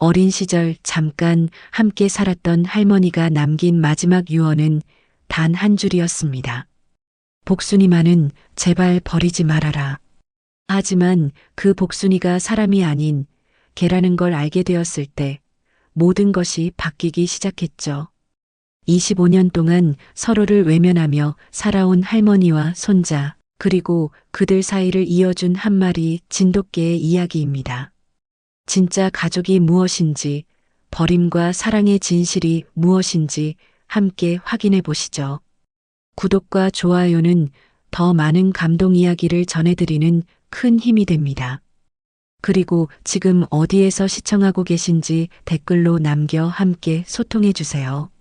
어린 시절 잠깐 함께 살았던 할머니가 남긴 마지막 유언은 단 한 줄이었습니다. 복순이만은 제발 버리지 말아라. 하지만 그 복순이가 사람이 아닌 개라는 걸 알게 되었을 때 모든 것이 바뀌기 시작했죠. 25년 동안 서로를 외면하며 살아온 할머니와 손자, 그리고 그들 사이를 이어준 한 마리 진돗개의 이야기입니다. 진짜 가족이 무엇인지, 버림과 사랑의 진실이 무엇인지 함께 확인해 보시죠. 구독과 좋아요는 더 많은 감동 이야기를 전해드리는 큰 힘이 됩니다. 그리고 지금 어디에서 시청하고 계신지 댓글로 남겨 함께 소통해 주세요.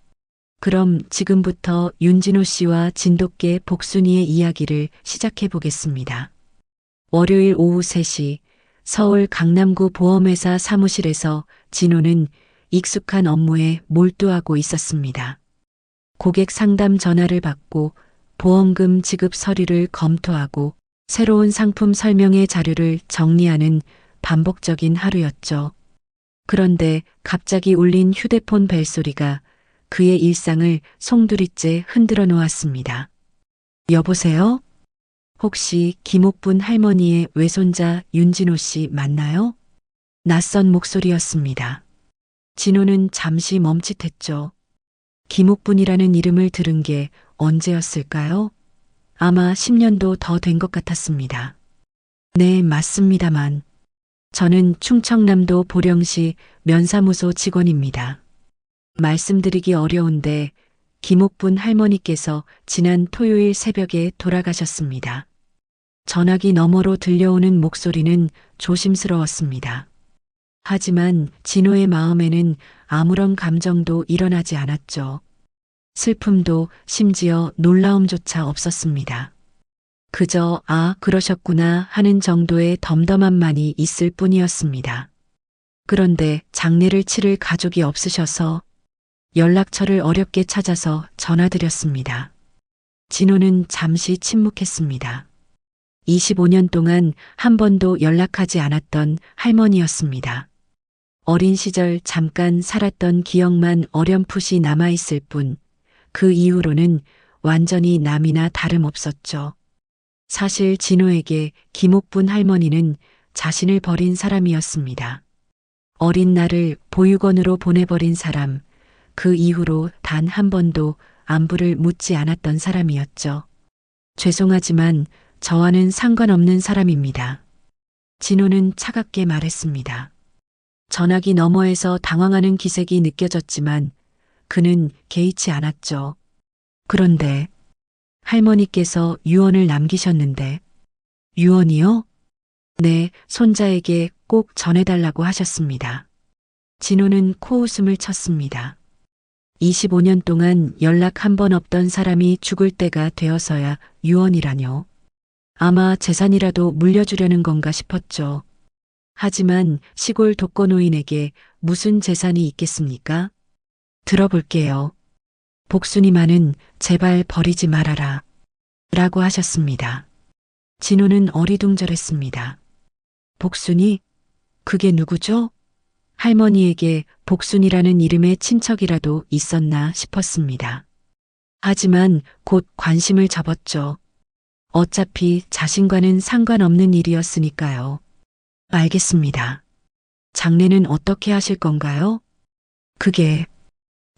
그럼 지금부터 윤진호 씨와 진돗개 복순이의 이야기를 시작해 보겠습니다. 월요일 오후 3시 서울 강남구 보험회사 사무실에서 진호는 익숙한 업무에 몰두하고 있었습니다. 고객 상담 전화를 받고 보험금 지급 서류를 검토하고 새로운 상품 설명회 자료를 정리하는 반복적인 하루였죠. 그런데 갑자기 울린 휴대폰 벨소리가 그의 일상을 송두리째 흔들어 놓았습니다. 여보세요? 혹시 김옥분 할머니의 외손자 윤진호 씨 맞나요? 낯선 목소리였습니다. 진호는 잠시 멈칫했죠. 김옥분이라는 이름을 들은 게 언제였을까요? 아마 10년도 더 된 것 같았습니다. 네, 맞습니다만. 저는 충청남도 보령시 면사무소 직원입니다. 말씀드리기 어려운데 김옥분 할머니께서 지난 토요일 새벽에 돌아가셨습니다. 전화기 너머로 들려오는 목소리는 조심스러웠습니다. 하지만 진호의 마음에는 아무런 감정도 일어나지 않았죠. 슬픔도 심지어 놀라움조차 없었습니다. 그저 그러셨구나 하는 정도의 덤덤함만이 있을 뿐이었습니다. 그런데 장례를 치를 가족이 없으셔서 연락처를 어렵게 찾아서 전화드렸습니다. 진호는 잠시 침묵했습니다. 25년 동안 한 번도 연락하지 않았던 할머니였습니다. 어린 시절 잠깐 살았던 기억만 어렴풋이 남아있을 뿐, 그 이후로는 완전히 남이나 다름없었죠. 사실 진호에게 김옥분 할머니는 자신을 버린 사람이었습니다. 어린 날을 보육원으로 보내버린 사람, 그 이후로 단 한 번도 안부를 묻지 않았던 사람이었죠. 죄송하지만 저와는 상관없는 사람입니다. 진호는 차갑게 말했습니다. 전화기 너머에서 당황하는 기색이 느껴졌지만 그는 개의치 않았죠. 그런데 할머니께서 유언을 남기셨는데. 유언이요? 네, 손자에게 꼭 전해달라고 하셨습니다. 진호는 코웃음을 쳤습니다. 25년 동안 연락 한 번 없던 사람이 죽을 때가 되어서야 유언이라뇨. 아마 재산이라도 물려주려는 건가 싶었죠. 하지만 시골 독거노인에게 무슨 재산이 있겠습니까? 들어볼게요. 복순이만은 제발 버리지 말아라. 라고 하셨습니다. 진호는 어리둥절했습니다. 복순이? 그게 누구죠? 할머니에게 복순이라는 이름의 친척이라도 있었나 싶었습니다. 하지만 곧 관심을 접었죠. 어차피 자신과는 상관없는 일이었으니까요. 알겠습니다. 장례는 어떻게 하실 건가요? 그게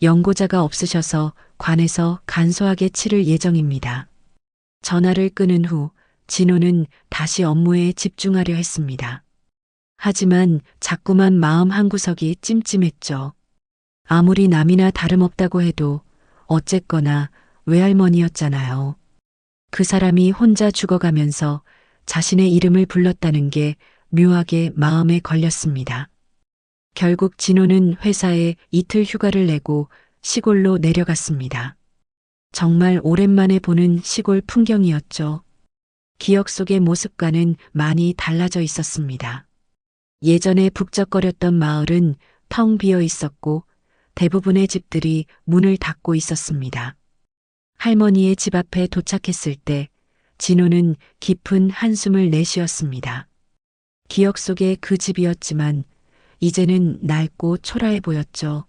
연고자가 없으셔서 관에서 간소하게 치를 예정입니다. 전화를 끊은 후 진호는 다시 업무에 집중하려 했습니다. 하지만 자꾸만 마음 한구석이 찜찜했죠. 아무리 남이나 다름없다고 해도 어쨌거나 외할머니였잖아요. 그 사람이 혼자 죽어가면서 자신의 이름을 불렀다는 게 묘하게 마음에 걸렸습니다. 결국 진호는 회사에 이틀 휴가를 내고 시골로 내려갔습니다. 정말 오랜만에 보는 시골 풍경이었죠. 기억 속의 모습과는 많이 달라져 있었습니다. 예전에 북적거렸던 마을은 텅 비어 있었고 대부분의 집들이 문을 닫고 있었습니다. 할머니의 집 앞에 도착했을 때 진호는 깊은 한숨을 내쉬었습니다. 기억 속의 그 집이었지만 이제는 낡고 초라해 보였죠.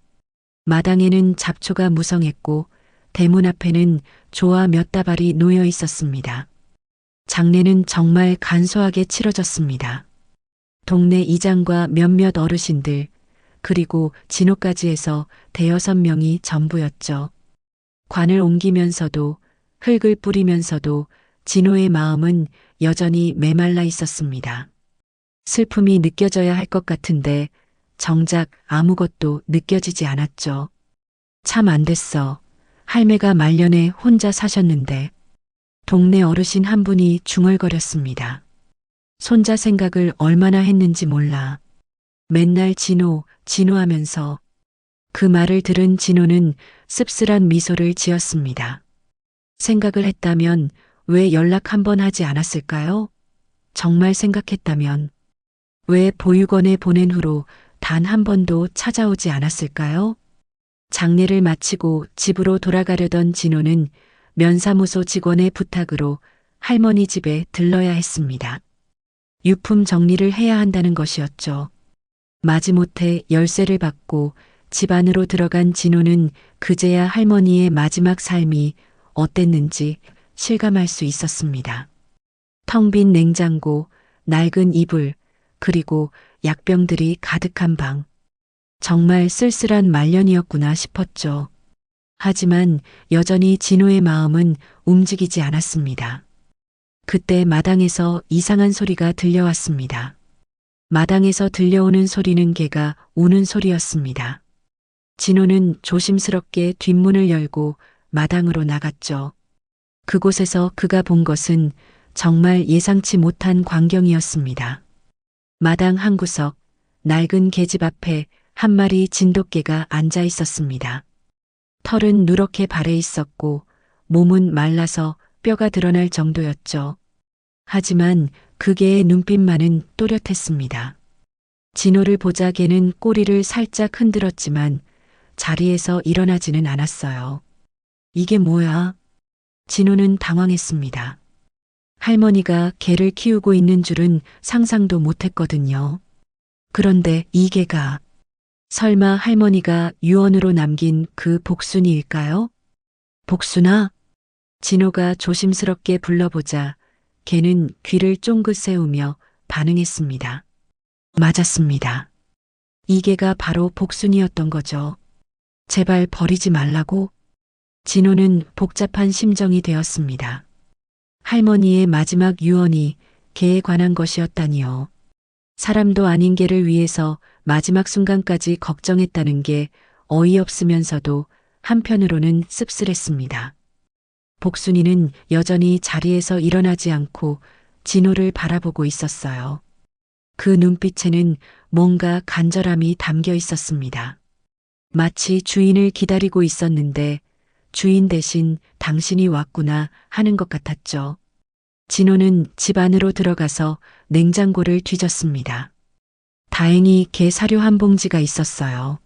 마당에는 잡초가 무성했고 대문 앞에는 조화 몇 다발이 놓여 있었습니다. 장례는 정말 간소하게 치러졌습니다. 동네 이장과 몇몇 어르신들, 그리고 진호까지 해서 대여섯 명이 전부였죠. 관을 옮기면서도 흙을 뿌리면서도 진호의 마음은 여전히 메말라 있었습니다. 슬픔이 느껴져야 할 것 같은데 정작 아무것도 느껴지지 않았죠. 참 안 됐어. 할매가 말년에 혼자 사셨는데. 동네 어르신 한 분이 중얼거렸습니다. 손자 생각을 얼마나 했는지 몰라. 맨날 진호, 진호 하면서. 그 말을 들은 진호는 씁쓸한 미소를 지었습니다. 생각을 했다면 왜 연락 한번 하지 않았을까요? 정말 생각했다면 왜 보육원에 보낸 후로 단 한 번도 찾아오지 않았을까요? 장례를 마치고 집으로 돌아가려던 진호는 면사무소 직원의 부탁으로 할머니 집에 들러야 했습니다. 유품 정리를 해야 한다는 것이었죠. 마지못해 열쇠를 받고 집 안으로 들어간 진호는 그제야 할머니의 마지막 삶이 어땠는지 실감할 수 있었습니다. 텅 빈 냉장고, 낡은 이불, 그리고 약병들이 가득한 방. 정말 쓸쓸한 말년이었구나 싶었죠. 하지만 여전히 진호의 마음은 움직이지 않았습니다. 그때 마당에서 이상한 소리가 들려왔습니다. 마당에서 들려오는 소리는 개가 우는 소리였습니다. 진호는 조심스럽게 뒷문을 열고 마당으로 나갔죠. 그곳에서 그가 본 것은 정말 예상치 못한 광경이었습니다. 마당 한 구석, 낡은 계집 앞에 한 마리 진돗개가 앉아 있었습니다. 털은 누렇게 발해 있었고 몸은 말라서 뼈가 드러날 정도였죠. 하지만 그 개의 눈빛만은 또렷했습니다. 진호를 보자 개는 꼬리를 살짝 흔들었지만 자리에서 일어나지는 않았어요. 이게 뭐야? 진호는 당황했습니다. 할머니가 개를 키우고 있는 줄은 상상도 못했거든요. 그런데 이 개가 설마 할머니가 유언으로 남긴 그 복순이일까요? 복순아? 진호가 조심스럽게 불러보자 개는 귀를 쫑긋 세우며 반응했습니다. 맞았습니다. 이 개가 바로 복순이었던 거죠. 제발 버리지 말라고? 진호는 복잡한 심정이 되었습니다. 할머니의 마지막 유언이 개에 관한 것이었다니요. 사람도 아닌 개를 위해서 마지막 순간까지 걱정했다는 게 어이없으면서도 한편으로는 씁쓸했습니다. 복순이는 여전히 자리에서 일어나지 않고 진호를 바라보고 있었어요. 그 눈빛에는 뭔가 간절함이 담겨 있었습니다. 마치 주인을 기다리고 있었는데 주인 대신 당신이 왔구나 하는 것 같았죠. 진호는 집 안으로 들어가서 냉장고를 뒤졌습니다. 다행히 게 사료 한 봉지가 있었어요.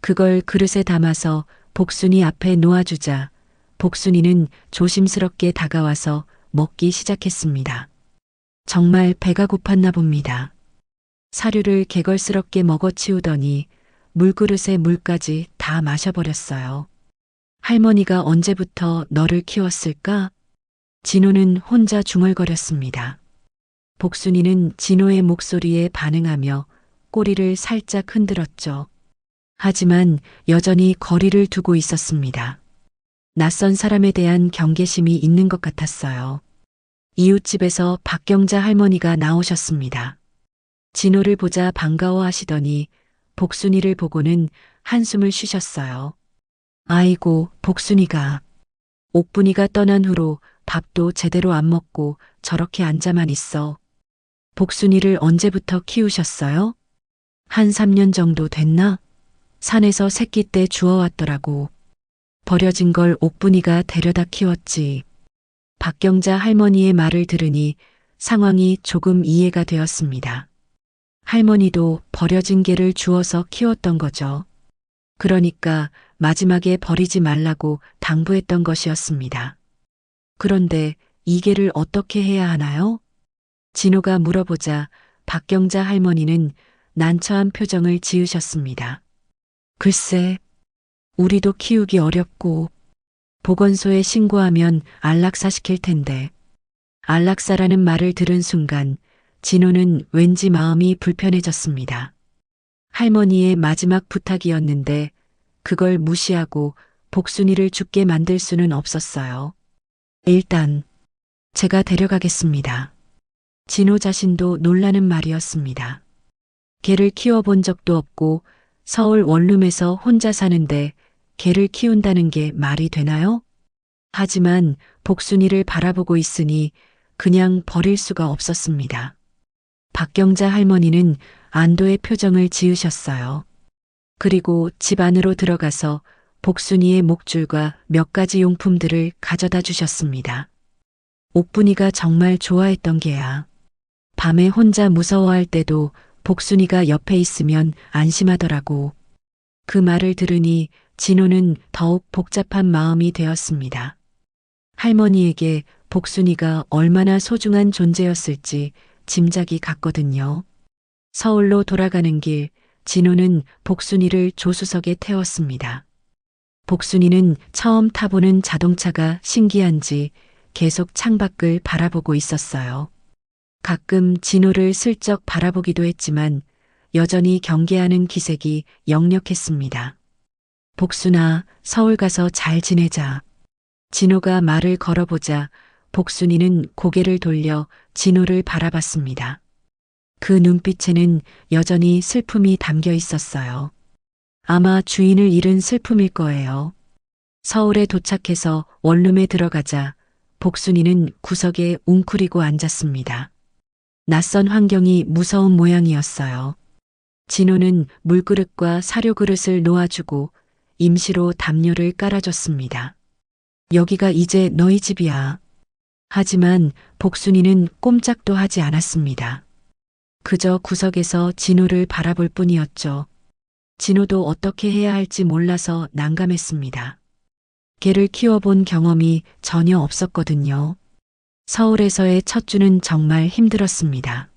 그걸 그릇에 담아서 복순이 앞에 놓아주자 복순이는 조심스럽게 다가와서 먹기 시작했습니다. 정말 배가 고팠나 봅니다. 사료를 개걸스럽게 먹어치우더니 물그릇에 물까지 다 마셔버렸어요. 할머니가 언제부터 너를 키웠을까? 진호는 혼자 중얼거렸습니다. 복순이는 진호의 목소리에 반응하며 꼬리를 살짝 흔들었죠. 하지만 여전히 거리를 두고 있었습니다. 낯선 사람에 대한 경계심이 있는 것 같았어요. 이웃집에서 박경자 할머니가 나오셨습니다. 진호를 보자 반가워하시더니 복순이를 보고는 한숨을 쉬셨어요. 아이고, 복순이가. 옥분이가 떠난 후로 밥도 제대로 안 먹고 저렇게 앉아만 있어. 복순이를 언제부터 키우셨어요? 한 3년 정도 됐나? 산에서 새끼 때 주워왔더라고. 버려진 걸 옥분이가 데려다 키웠지. 박경자 할머니의 말을 들으니 상황이 조금 이해가 되었습니다. 할머니도 버려진 개를 주워서 키웠던 거죠. 그러니까 마지막에 버리지 말라고 당부했던 것이었습니다. 그런데 이 개를 어떻게 해야 하나요? 진호가 물어보자 박경자 할머니는 난처한 표정을 지으셨습니다. 글쎄, 우리도 키우기 어렵고 보건소에 신고하면 안락사 시킬 텐데. 안락사라는 말을 들은 순간 진호는 왠지 마음이 불편해졌습니다. 할머니의 마지막 부탁이었는데 그걸 무시하고 복순이를 죽게 만들 수는 없었어요. 일단 제가 데려가겠습니다. 진호 자신도 놀라는 말이었습니다. 개를 키워본 적도 없고 서울 원룸에서 혼자 사는데 개를 키운다는 게 말이 되나요? 하지만 복순이를 바라보고 있으니 그냥 버릴 수가 없었습니다. 박경자 할머니는 안도의 표정을 지으셨어요. 그리고 집 안으로 들어가서 복순이의 목줄과 몇 가지 용품들을 가져다 주셨습니다. 옥분이가 정말 좋아했던 개야. 밤에 혼자 무서워할 때도 복순이가 옆에 있으면 안심하더라고. 그 말을 들으니 진호는 더욱 복잡한 마음이 되었습니다. 할머니에게 복순이가 얼마나 소중한 존재였을지 짐작이 갔거든요. 서울로 돌아가는 길, 진호는 복순이를 조수석에 태웠습니다. 복순이는 처음 타보는 자동차가 신기한지 계속 창밖을 바라보고 있었어요. 가끔 진호를 슬쩍 바라보기도 했지만 여전히 경계하는 기색이 역력했습니다. 복순아, 서울 가서 잘 지내자. 진호가 말을 걸어보자 복순이는 고개를 돌려 진호를 바라봤습니다. 그 눈빛에는 여전히 슬픔이 담겨 있었어요. 아마 주인을 잃은 슬픔일 거예요. 서울에 도착해서 원룸에 들어가자 복순이는 구석에 웅크리고 앉았습니다. 낯선 환경이 무서운 모양이었어요. 진호는 물그릇과 사료그릇을 놓아주고 임시로 담요를 깔아줬습니다. 여기가 이제 너희 집이야. 하지만 복순이는 꼼짝도 하지 않았습니다. 그저 구석에서 진호를 바라볼 뿐이었죠. 진호도 어떻게 해야 할지 몰라서 난감했습니다. 개를 키워본 경험이 전혀 없었거든요. 서울에서의 첫 주는 정말 힘들었습니다.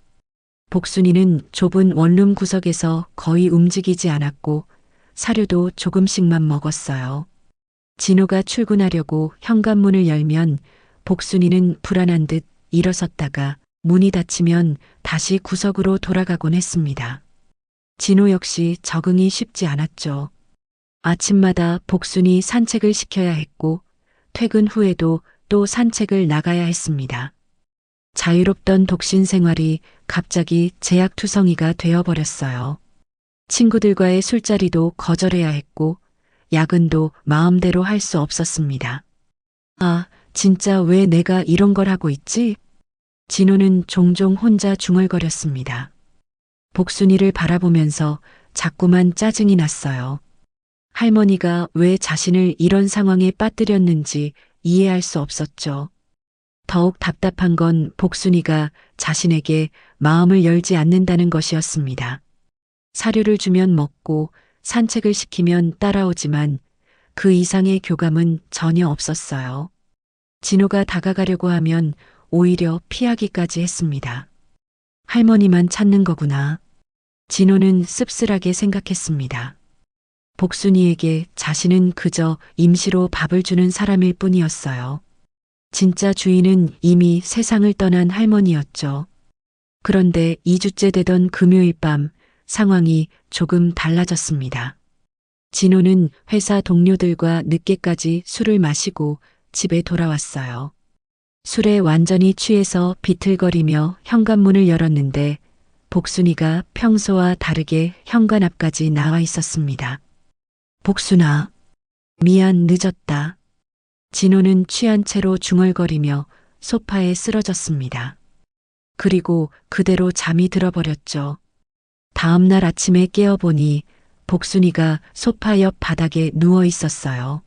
복순이는 좁은 원룸 구석에서 거의 움직이지 않았고 사료도 조금씩만 먹었어요. 진호가 출근하려고 현관문을 열면 복순이는 불안한 듯 일어섰다가 문이 닫히면 다시 구석으로 돌아가곤 했습니다. 진호 역시 적응이 쉽지 않았죠. 아침마다 복순이 산책을 시켜야 했고 퇴근 후에도 또 산책을 나가야 했습니다. 자유롭던 독신 생활이 갑자기 제약투성이가 되어버렸어요. 친구들과의 술자리도 거절해야 했고 야근도 마음대로 할 수 없었습니다. 아, 진짜 왜 내가 이런 걸 하고 있지? 진호는 종종 혼자 중얼거렸습니다. 복순이를 바라보면서 자꾸만 짜증이 났어요. 할머니가 왜 자신을 이런 상황에 빠뜨렸는지 이해할 수 없었죠. 더욱 답답한 건 복순이가 자신에게 마음을 열지 않는다는 것이었습니다. 사료를 주면 먹고 산책을 시키면 따라오지만 그 이상의 교감은 전혀 없었어요. 진호가 다가가려고 하면 오히려 피하기까지 했습니다. 할머니만 찾는 거구나. 진호는 씁쓸하게 생각했습니다. 복순이에게 자신은 그저 임시로 밥을 주는 사람일 뿐이었어요. 진짜 주인은 이미 세상을 떠난 할머니였죠. 그런데 2주째 되던 금요일 밤 상황이 조금 달라졌습니다. 진호는 회사 동료들과 늦게까지 술을 마시고 집에 돌아왔어요. 술에 완전히 취해서 비틀거리며 현관문을 열었는데 복순이가 평소와 다르게 현관 앞까지 나와 있었습니다. 복순아, 미안 늦었다. 진호는 취한 채로 중얼거리며 소파에 쓰러졌습니다. 그리고 그대로 잠이 들어버렸죠. 다음 날 아침에 깨어보니 복순이가 소파 옆 바닥에 누워 있었어요.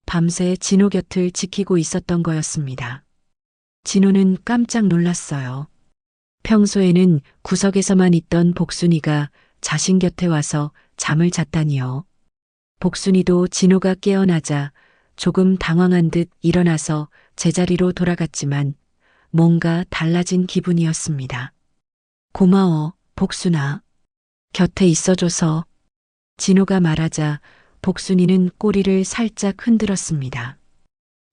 밤새 진호 곁을 지키고 있었던 거였습니다. 진호는 깜짝 놀랐어요. 평소에는 구석에서만 있던 복순이가 자신 곁에 와서 잠을 잤다니요. 복순이도 진호가 깨어나자 조금 당황한 듯 일어나서 제자리로 돌아갔지만 뭔가 달라진 기분이었습니다. 고마워, 복순아. 곁에 있어줘서. 진호가 말하자 복순이는 꼬리를 살짝 흔들었습니다.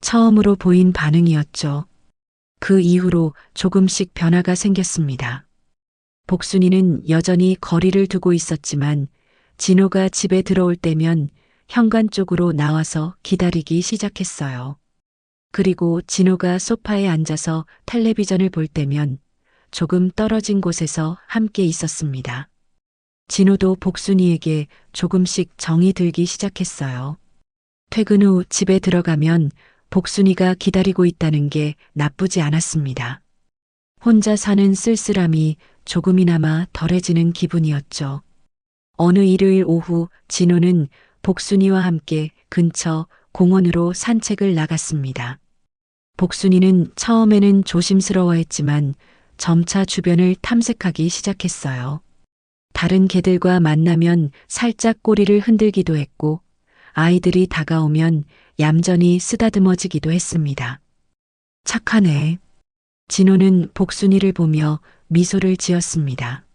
처음으로 보인 반응이었죠. 그 이후로 조금씩 변화가 생겼습니다. 복순이는 여전히 거리를 두고 있었지만 진호가 집에 들어올 때면 현관 쪽으로 나와서 기다리기 시작했어요. 그리고 진호가 소파에 앉아서 텔레비전을 볼 때면 조금 떨어진 곳에서 함께 있었습니다. 진호도 복순이에게 조금씩 정이 들기 시작했어요. 퇴근 후 집에 들어가면 복순이가 기다리고 있다는 게 나쁘지 않았습니다. 혼자 사는 쓸쓸함이 조금이나마 덜해지는 기분이었죠. 어느 일요일 오후 진호는 복순이와 함께 근처 공원으로 산책을 나갔습니다. 복순이는 처음에는 조심스러워했지만 점차 주변을 탐색하기 시작했어요. 다른 개들과 만나면 살짝 꼬리를 흔들기도 했고 아이들이 다가오면 얌전히 쓰다듬어지기도 했습니다. 착하네. 진호는 복순이를 보며 미소를 지었습니다.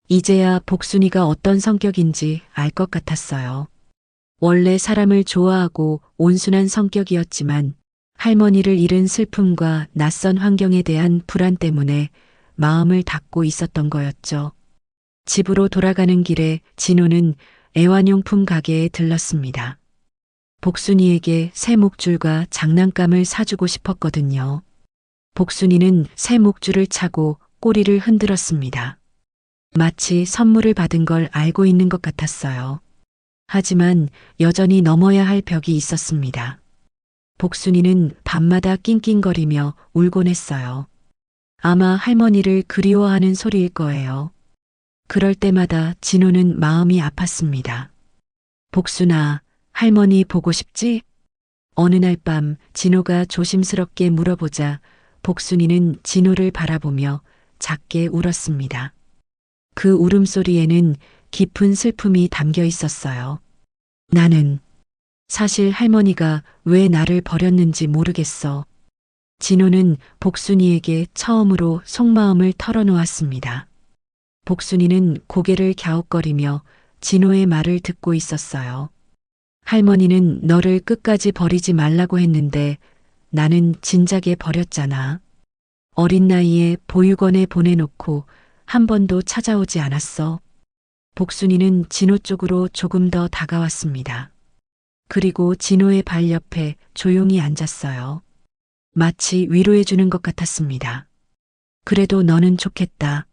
이제야 복순이가 어떤 성격인지 알 것 같았어요. 원래 사람을 좋아하고 온순한 성격이었지만 할머니를 잃은 슬픔과 낯선 환경에 대한 불안 때문에 마음을 닫고 있었던 거였죠. 집으로 돌아가는 길에 진호는 애완용품 가게에 들렀습니다. 복순이에게 새 목줄과 장난감을 사주고 싶었거든요. 복순이는 새 목줄을 차고 꼬리를 흔들었습니다. 마치 선물을 받은 걸 알고 있는 것 같았어요. 하지만 여전히 넘어야 할 벽이 있었습니다. 복순이는 밤마다 낑낑거리며 울곤 했어요. 아마 할머니를 그리워하는 소리일 거예요. 그럴 때마다 진호는 마음이 아팠습니다. 복순아, 할머니 보고 싶지? 어느 날 밤 진호가 조심스럽게 물어보자 복순이는 진호를 바라보며 작게 울었습니다. 그 울음소리에는 깊은 슬픔이 담겨 있었어요. 나는 사실 할머니가 왜 나를 버렸는지 모르겠어. 진호는 복순이에게 처음으로 속마음을 털어놓았습니다. 복순이는 고개를 갸웃거리며 진호의 말을 듣고 있었어요. 할머니는 너를 끝까지 버리지 말라고 했는데 나는 진작에 버렸잖아. 어린 나이에 보육원에 보내놓고 한 번도 찾아오지 않았어. 복순이는 진호 쪽으로 조금 더 다가왔습니다. 그리고 진호의 발 옆에 조용히 앉았어요. 마치 위로해주는 것 같았습니다. 그래도 너는 좋겠다.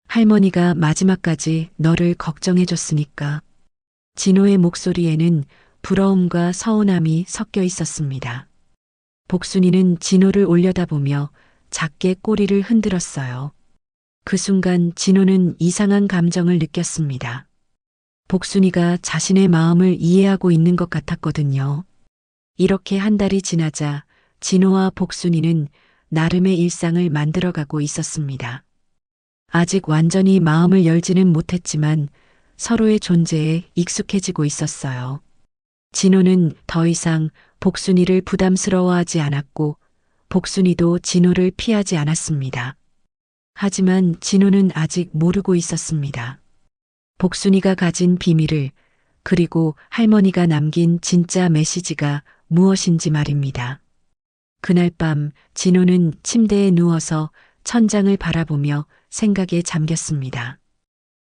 할머니가 마지막까지 너를 걱정해줬으니까. 진호의 목소리에는 부러움과 서운함이 섞여 있었습니다. 복순이는 진호를 올려다보며 작게 꼬리를 흔들었어요. 그 순간 진호는 이상한 감정을 느꼈습니다. 복순이가 자신의 마음을 이해하고 있는 것 같았거든요. 이렇게 한 달이 지나자 진호와 복순이는 나름의 일상을 만들어가고 있었습니다. 아직 완전히 마음을 열지는 못했지만 서로의 존재에 익숙해지고 있었어요. 진호는 더 이상 복순이를 부담스러워하지 않았고 복순이도 진호를 피하지 않았습니다. 하지만 진호는 아직 모르고 있었습니다. 복순이가 가진 비밀을, 그리고 할머니가 남긴 진짜 메시지가 무엇인지 말입니다. 그날 밤 진호는 침대에 누워서 천장을 바라보며 생각에 잠겼습니다.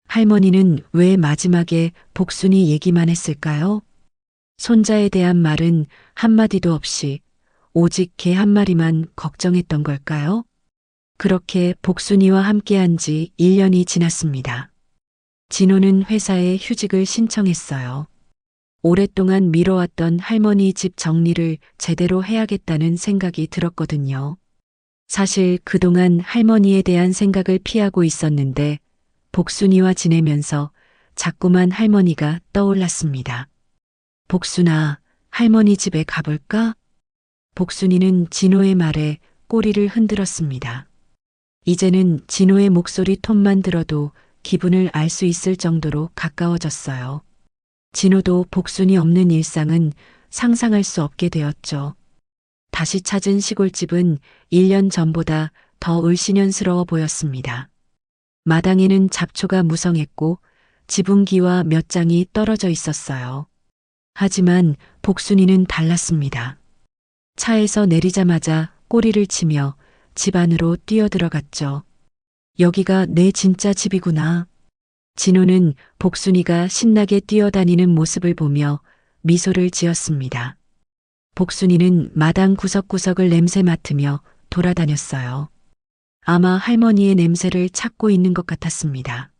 할머니는 왜 마지막에 복순이 얘기만 했을까요? 손자에 대한 말은 한마디도 없이 오직 개 한 마리만 걱정했던 걸까요? 그렇게 복순이와 함께한 지 1년이 지났습니다. 진호는 회사에 휴직을 신청했어요. 오랫동안 미뤄왔던 할머니 집 정리를 제대로 해야겠다는 생각이 들었거든요. 사실 그동안 할머니에 대한 생각을 피하고 있었는데 복순이와 지내면서 자꾸만 할머니가 떠올랐습니다. 복순아, 할머니 집에 가볼까? 복순이는 진호의 말에 꼬리를 흔들었습니다. 이제는 진호의 목소리 톤만 들어도 기분을 알 수 있을 정도로 가까워졌어요. 진호도 복순이 없는 일상은 상상할 수 없게 되었죠. 다시 찾은 시골집은 1년 전보다 더 을씨년스러워 보였습니다. 마당에는 잡초가 무성했고 지붕기와 몇 장이 떨어져 있었어요. 하지만 복순이는 달랐습니다. 차에서 내리자마자 꼬리를 치며 집 안으로 뛰어들어갔죠. 여기가 내 진짜 집이구나. 진호는 복순이가 신나게 뛰어다니는 모습을 보며 미소를 지었습니다. 복순이는 마당 구석구석을 냄새 맡으며 돌아다녔어요. 아마 할머니의 냄새를 찾고 있는 것 같았습니다.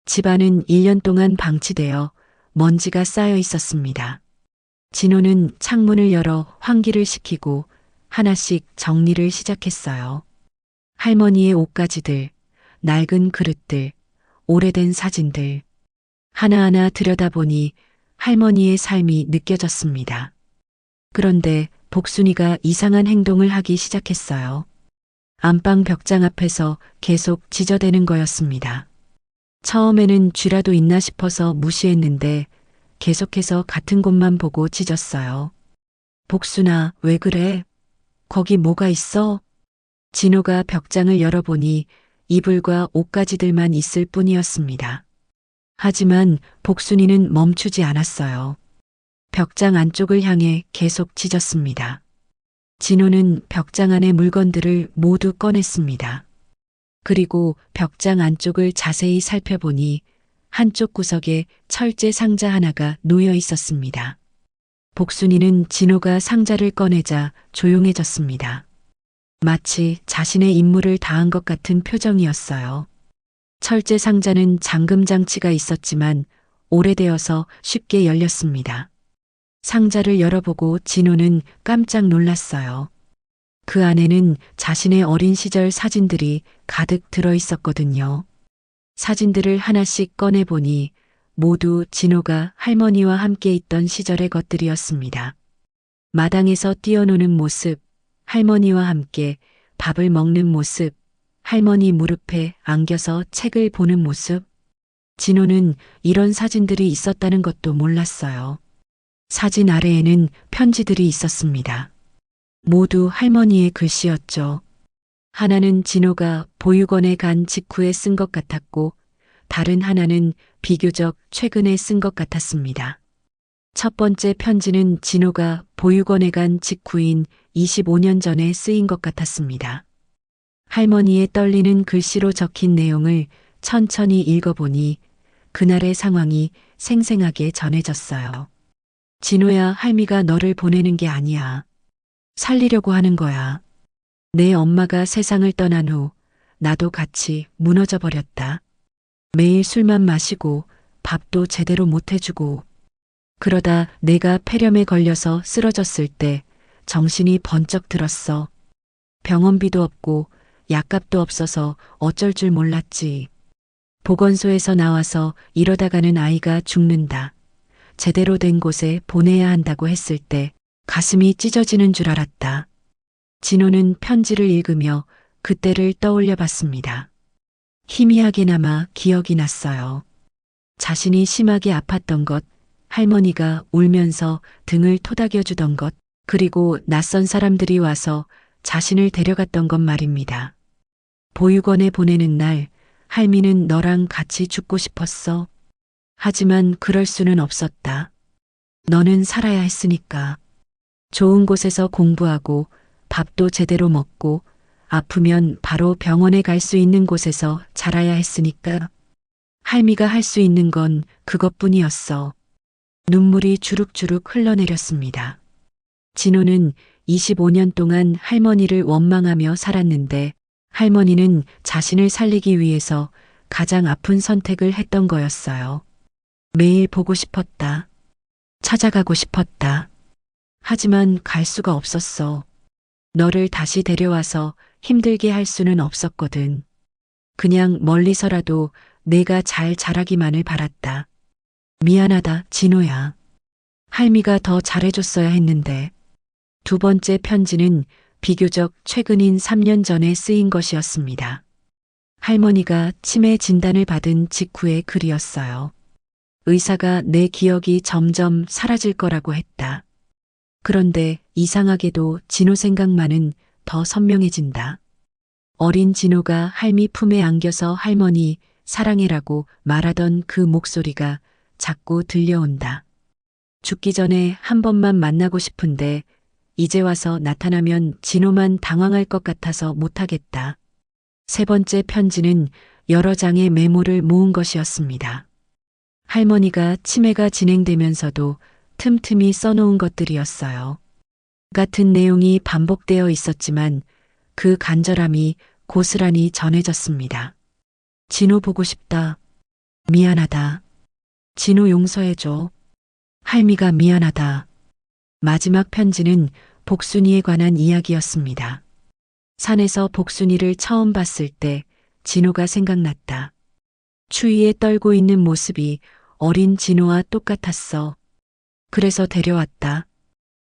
집안은 1년 동안 방치되어 먼지가 쌓여 있었습니다. 진호는 창문을 열어 환기를 시키고 하나씩 정리를 시작했어요. 할머니의 옷가지들, 낡은 그릇들, 오래된 사진들. 하나하나 들여다보니 할머니의 삶이 느껴졌습니다. 그런데 복순이가 이상한 행동을 하기 시작했어요. 안방 벽장 앞에서 계속 지저대는 거였습니다. 처음에는 쥐라도 있나 싶어서 무시했는데 계속해서 같은 곳만 보고 짖었어요. 복순아, 왜 그래? 거기 뭐가 있어? 진호가 벽장을 열어보니 이불과 옷가지들만 있을 뿐이었습니다. 하지만 복순이는 멈추지 않았어요. 벽장 안쪽을 향해 계속 짖었습니다. 진호는 벽장 안의 물건들을 모두 꺼냈습니다. 그리고 벽장 안쪽을 자세히 살펴보니 한쪽 구석에 철제 상자 하나가 놓여 있었습니다. 복순이는 진호가 상자를 꺼내자 조용해졌습니다. 마치 자신의 임무를 다한 것 같은 표정이었어요. 철제 상자는 잠금 장치가 있었지만 오래되어서 쉽게 열렸습니다. 상자를 열어보고 진호는 깜짝 놀랐어요. 그 안에는 자신의 어린 시절 사진들이 가득 들어 있었거든요. 사진들을 하나씩 꺼내보니 모두 진호가 할머니와 함께 있던 시절의 것들이었습니다. 마당에서 뛰어노는 모습, 할머니와 함께 밥을 먹는 모습, 할머니 무릎에 안겨서 책을 보는 모습. 진호는 이런 사진들이 있었다는 것도 몰랐어요. 사진 아래에는 편지들이 있었습니다. 모두 할머니의 글씨였죠. 하나는 진호가 보육원에 간 직후에 쓴 것 같았고 다른 하나는 비교적 최근에 쓴 것 같았습니다. 첫 번째 편지는 진호가 보육원에 간 직후인 25년 전에 쓰인 것 같았습니다. 할머니의 떨리는 글씨로 적힌 내용을 천천히 읽어보니 그날의 상황이 생생하게 전해졌어요. 진호야, 할미가 너를 보내는 게 아니야. 살리려고 하는 거야. 내 엄마가 세상을 떠난 후 나도 같이 무너져 버렸다. 매일 술만 마시고 밥도 제대로 못 해주고 그러다 내가 폐렴에 걸려서 쓰러졌을 때 정신이 번쩍 들었어. 병원비도 없고 약값도 없어서 어쩔 줄 몰랐지. 보건소에서 나와서 이러다가는 아이가 죽는다. 제대로 된 곳에 보내야 한다고 했을 때 가슴이 찢어지는 줄 알았다. 진호는 편지를 읽으며 그때를 떠올려 봤습니다. 희미하게나마 기억이 났어요. 자신이 심하게 아팠던 것, 할머니가 울면서 등을 토닥여 주던 것, 그리고 낯선 사람들이 와서 자신을 데려갔던 것 말입니다. 보육원에 보내는 날, 할미는 너랑 같이 죽고 싶었어. 하지만 그럴 수는 없었다. 너는 살아야 했으니까. 좋은 곳에서 공부하고 밥도 제대로 먹고 아프면 바로 병원에 갈 수 있는 곳에서 자라야 했으니까. 할미가 할 수 있는 건 그것뿐이었어. 눈물이 주룩주룩 흘러내렸습니다. 진호는 25년 동안 할머니를 원망하며 살았는데 할머니는 자신을 살리기 위해서 가장 아픈 선택을 했던 거였어요. 매일 보고 싶었다. 찾아가고 싶었다. 하지만 갈 수가 없었어. 너를 다시 데려와서 힘들게 할 수는 없었거든. 그냥 멀리서라도 내가 잘 자라기만을 바랐다. 미안하다, 진호야. 할미가 더 잘해줬어야 했는데. 두 번째 편지는 비교적 최근인 3년 전에 쓰인 것이었습니다. 할머니가 치매 진단을 받은 직후의 글이었어요. 의사가 내 기억이 점점 사라질 거라고 했다. 그런데 이상하게도 진호 생각만은 더 선명해진다. 어린 진호가 할미 품에 안겨서 할머니 사랑해라고 말하던 그 목소리가 자꾸 들려온다. 죽기 전에 한 번만 만나고 싶은데 이제 와서 나타나면 진호만 당황할 것 같아서 못하겠다. 세 번째 편지는 여러 장의 메모를 모은 것이었습니다. 할머니가 치매가 진행되면서도 틈틈이 써놓은 것들이었어요. 같은 내용이 반복되어 있었지만 그 간절함이 고스란히 전해졌습니다. 진호 보고 싶다. 미안하다. 진호 용서해줘. 할미가 미안하다. 마지막 편지는 복순이에 관한 이야기였습니다. 산에서 복순이를 처음 봤을 때 진호가 생각났다. 추위에 떨고 있는 모습이 어린 진호와 똑같았어. 그래서 데려왔다.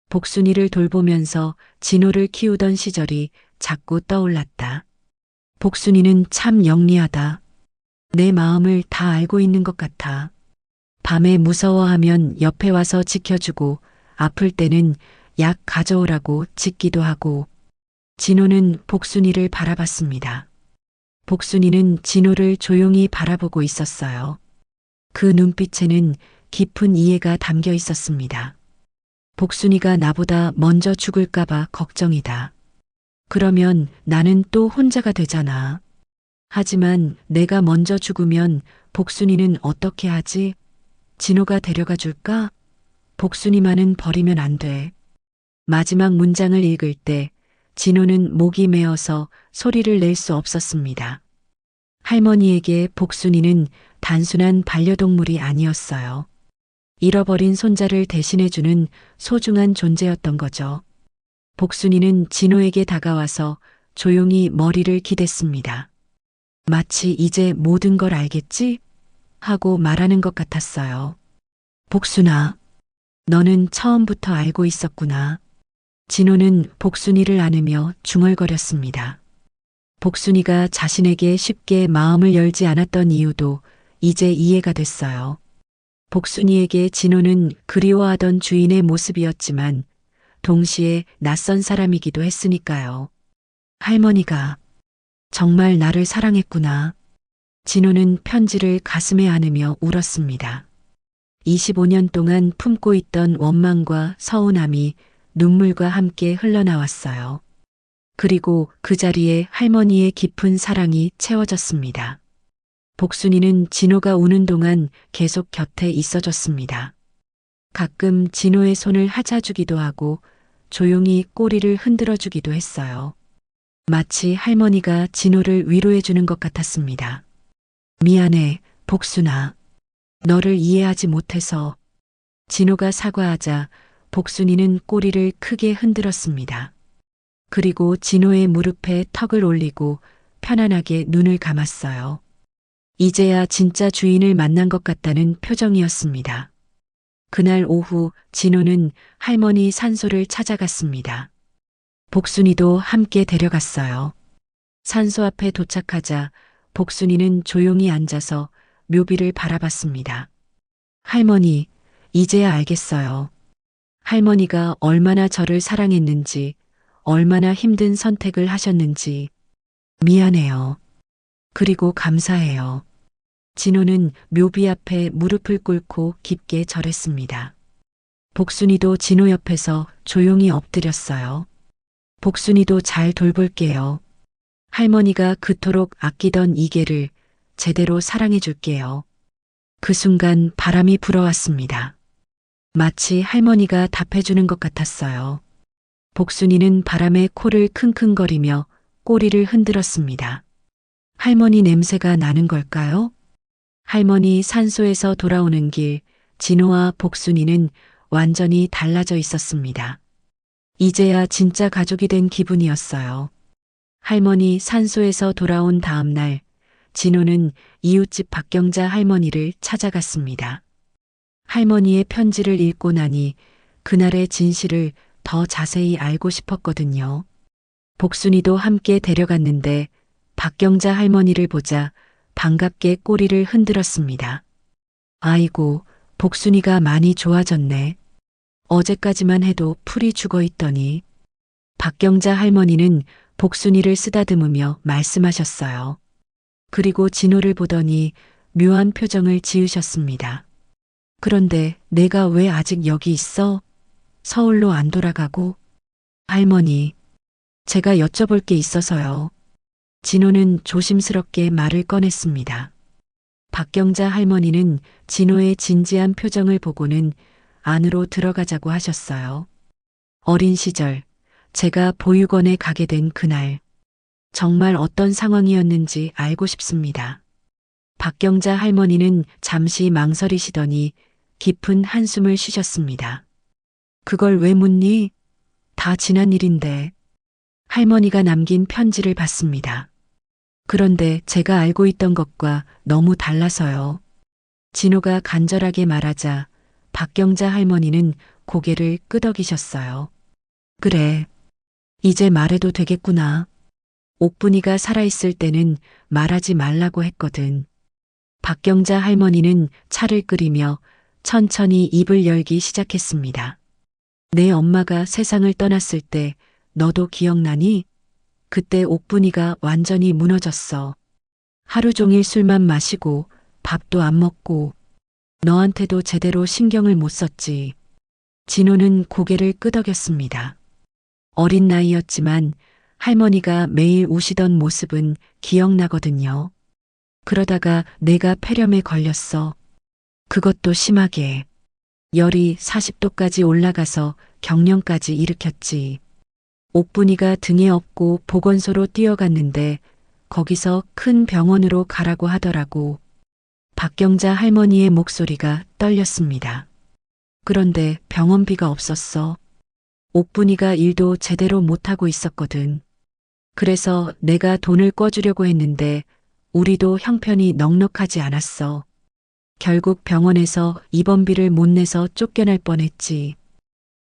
복순이를 돌보면서 진호를 키우던 시절이 자꾸 떠올랐다. 복순이는 참 영리하다. 내 마음을 다 알고 있는 것 같아. 밤에 무서워하면 옆에 와서 지켜주고 아플 때는 약 가져오라고 짖기도 하고. 진호는 복순이를 바라봤습니다. 복순이는 진호를 조용히 바라보고 있었어요. 그 눈빛에는 깊은 이해가 담겨 있었습니다. 복순이가 나보다 먼저 죽을까봐 걱정이다. 그러면 나는 또 혼자가 되잖아. 하지만 내가 먼저 죽으면 복순이는 어떻게 하지? 진호가 데려가 줄까? 복순이만은 버리면 안 돼. 마지막 문장을 읽을 때 진호는 목이 메어서 소리를 낼 수 없었습니다. 할머니에게 복순이는 단순한 반려동물이 아니었어요. 잃어버린 손자를 대신해주는 소중한 존재였던 거죠. 복순이는 진호에게 다가와서 조용히 머리를 기댔습니다. 마치 이제 모든 걸 알겠지? 하고 말하는 것 같았어요. 복순아, 너는 처음부터 알고 있었구나. 진호는 복순이를 안으며 중얼거렸습니다. 복순이가 자신에게 쉽게 마음을 열지 않았던 이유도 이제 이해가 됐어요. 복순이에게 진호는 그리워하던 주인의 모습이었지만 동시에 낯선 사람이기도 했으니까요. 할머니가 정말 나를 사랑했구나. 진호는 편지를 가슴에 안으며 울었습니다. 25년 동안 품고 있던 원망과 서운함이 눈물과 함께 흘러나왔어요. 그리고 그 자리에 할머니의 깊은 사랑이 채워졌습니다. 복순이는 진호가 우는 동안 계속 곁에 있어줬습니다. 가끔 진호의 손을 하자주기도 하고 조용히 꼬리를 흔들어주기도 했어요. 마치 할머니가 진호를 위로해주는 것 같았습니다. 미안해, 복순아. 너를 이해하지 못해서. 진호가 사과하자 복순이는 꼬리를 크게 흔들었습니다. 그리고 진호의 무릎에 턱을 올리고 편안하게 눈을 감았어요. 이제야 진짜 주인을 만난 것 같다는 표정이었습니다. 그날 오후 진호는 할머니 산소를 찾아갔습니다. 복순이도 함께 데려갔어요. 산소 앞에 도착하자 복순이는 조용히 앉아서 묘비를 바라봤습니다. 할머니, 이제야 알겠어요. 할머니가 얼마나 저를 사랑했는지, 얼마나 힘든 선택을 하셨는지. 미안해요. 그리고 감사해요. 진호는 묘비 앞에 무릎을 꿇고 깊게 절했습니다. 복순이도 진호 옆에서 조용히 엎드렸어요. 복순이도 잘 돌볼게요. 할머니가 그토록 아끼던 이 개를 제대로 사랑해 줄게요. 그 순간 바람이 불어왔습니다. 마치 할머니가 답해주는 것 같았어요. 복순이는 바람에 코를 킁킁거리며 꼬리를 흔들었습니다. 할머니 냄새가 나는 걸까요? 할머니 산소에서 돌아오는 길, 진호와 복순이는 완전히 달라져 있었습니다. 이제야 진짜 가족이 된 기분이었어요. 할머니 산소에서 돌아온 다음 날, 진호는 이웃집 박경자 할머니를 찾아갔습니다. 할머니의 편지를 읽고 나니 그날의 진실을 더 자세히 알고 싶었거든요. 복순이도 함께 데려갔는데 박경자 할머니를 보자 반갑게 꼬리를 흔들었습니다. 아이고, 복순이가 많이 좋아졌네. 어제까지만 해도 풀이 죽어 있더니. 박경자 할머니는 복순이를 쓰다듬으며 말씀하셨어요. 그리고 진호를 보더니 묘한 표정을 지으셨습니다. 그런데 내가 왜 아직 여기 있어? 서울로 안 돌아가고? 할머니, 제가 여쭤볼 게 있어서요. 진호는 조심스럽게 말을 꺼냈습니다. 박경자 할머니는 진호의 진지한 표정을 보고는 안으로 들어가자고 하셨어요. 어린 시절, 제가 보육원에 가게 된 그날, 정말 어떤 상황이었는지 알고 싶습니다. 박경자 할머니는 잠시 망설이시더니 깊은 한숨을 쉬셨습니다. 그걸 왜 묻니? 다 지난 일인데. 할머니가 남긴 편지를 봤습니다. 그런데 제가 알고 있던 것과 너무 달라서요. 진호가 간절하게 말하자 박경자 할머니는 고개를 끄덕이셨어요. 그래, 이제 말해도 되겠구나. 옥분이가 살아있을 때는 말하지 말라고 했거든. 박경자 할머니는 차를 끓이며 천천히 입을 열기 시작했습니다. 내 엄마가 세상을 떠났을 때 너도 기억나니? 그때 옥분이가 완전히 무너졌어. 하루 종일 술만 마시고 밥도 안 먹고 너한테도 제대로 신경을 못 썼지. 진호는 고개를 끄덕였습니다. 어린 나이였지만 할머니가 매일 우시던 모습은 기억나거든요. 그러다가 내가 폐렴에 걸렸어. 그것도 심하게. 열이 40도까지 올라가서 경련까지 일으켰지. 옥분이가 등에 업고 보건소로 뛰어갔는데 거기서 큰 병원으로 가라고 하더라고. 박경자 할머니의 목소리가 떨렸습니다. 그런데 병원비가 없었어. 옥분이가 일도 제대로 못하고 있었거든. 그래서 내가 돈을 꿔주려고 했는데 우리도 형편이 넉넉하지 않았어. 결국 병원에서 입원비를 못 내서 쫓겨날 뻔했지.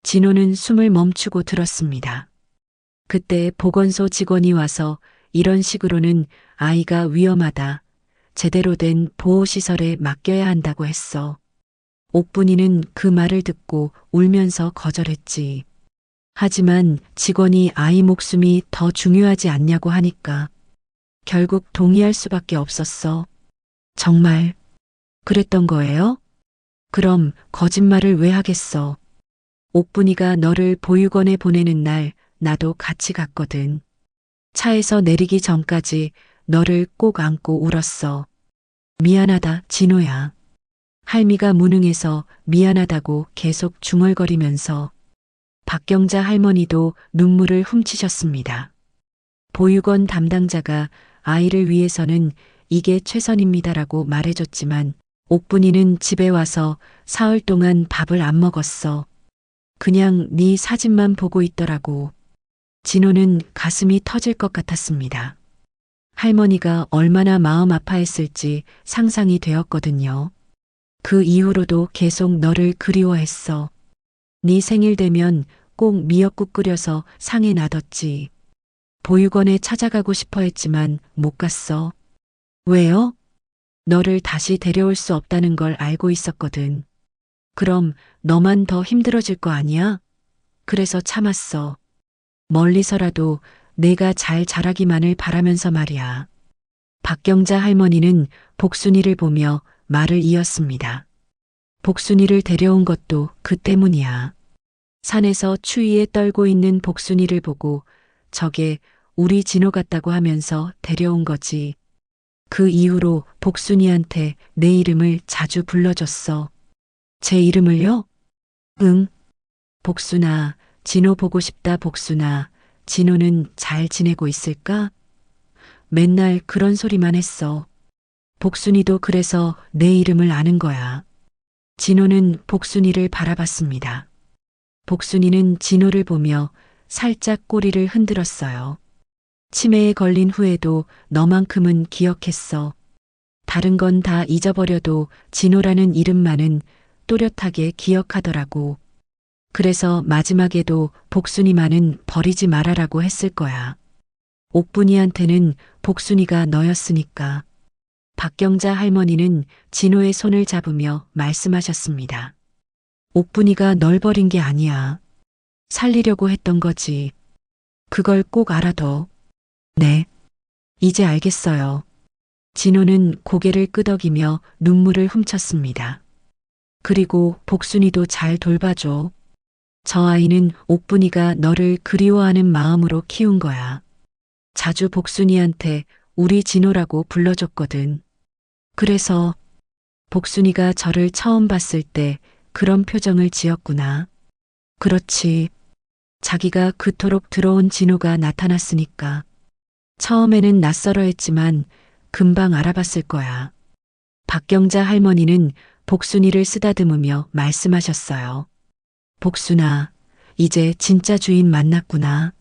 진호는 숨을 멈추고 들었습니다. 그때 보건소 직원이 와서 이런 식으로는 아이가 위험하다. 제대로 된 보호시설에 맡겨야 한다고 했어. 옥분이는 그 말을 듣고 울면서 거절했지. 하지만 직원이 아이 목숨이 더 중요하지 않냐고 하니까 결국 동의할 수밖에 없었어. 정말 그랬던 거예요? 그럼 거짓말을 왜 하겠어? 옥분이가 너를 보육원에 보내는 날 나도 같이 갔거든. 차에서 내리기 전까지 너를 꼭 안고 울었어. 미안하다, 진호야. 할미가 무능해서 미안하다고 계속 중얼거리면서 박경자 할머니도 눈물을 훔치셨습니다. 보육원 담당자가 아이를 위해서는 이게 최선입니다라고 말해줬지만 옥분이는 집에 와서 사흘 동안 밥을 안 먹었어. 그냥 네 사진만 보고 있더라고. 진호는 가슴이 터질 것 같았습니다. 할머니가 얼마나 마음 아파했을지 상상이 되었거든요. 그 이후로도 계속 너를 그리워했어. 네 생일 되면 꼭 미역국 끓여서 상에 놔뒀지. 보육원에 찾아가고 싶어 했지만 못 갔어. 왜요? 너를 다시 데려올 수 없다는 걸 알고 있었거든. 그럼 너만 더 힘들어질 거 아니야? 그래서 참았어. 멀리서라도 내가 잘 자라기만을 바라면서 말이야. 박경자 할머니는 복순이를 보며 말을 이었습니다. 복순이를 데려온 것도 그 때문이야. 산에서 추위에 떨고 있는 복순이를 보고 저게 우리 진호 같다고 하면서 데려온 거지. 그 이후로 복순이한테 내 이름을 자주 불러줬어. 제 이름을요? 응. 복순아, 진호 보고 싶다 복순아. 진호는 잘 지내고 있을까? 맨날 그런 소리만 했어. 복순이도 그래서 내 이름을 아는 거야. 진호는 복순이를 바라봤습니다. 복순이는 진호를 보며 살짝 꼬리를 흔들었어요. 치매에 걸린 후에도 너만큼은 기억했어. 다른 건 다 잊어버려도 진호라는 이름만은 또렷하게 기억하더라고. 그래서 마지막에도 복순이만은 버리지 말아라고 했을 거야. 옥분이한테는 복순이가 너였으니까. 박경자 할머니는 진호의 손을 잡으며 말씀하셨습니다. 옥분이가 널 버린 게 아니야. 살리려고 했던 거지. 그걸 꼭 알아둬. 네, 이제 알겠어요. 진호는 고개를 끄덕이며 눈물을 훔쳤습니다. 그리고 복순이도 잘 돌봐줘. 저 아이는 옥분이가 너를 그리워하는 마음으로 키운 거야. 자주 복순이한테 우리 진호라고 불러줬거든. 그래서 복순이가 저를 처음 봤을 때 그런 표정을 지었구나. 그렇지. 자기가 그토록 들어온 진호가 나타났으니까. 처음에는 낯설어 했지만 금방 알아봤을 거야. 박경자 할머니는 복순이를 쓰다듬으며 말씀하셨어요. 복순아, 이제 진짜 주인 만났구나.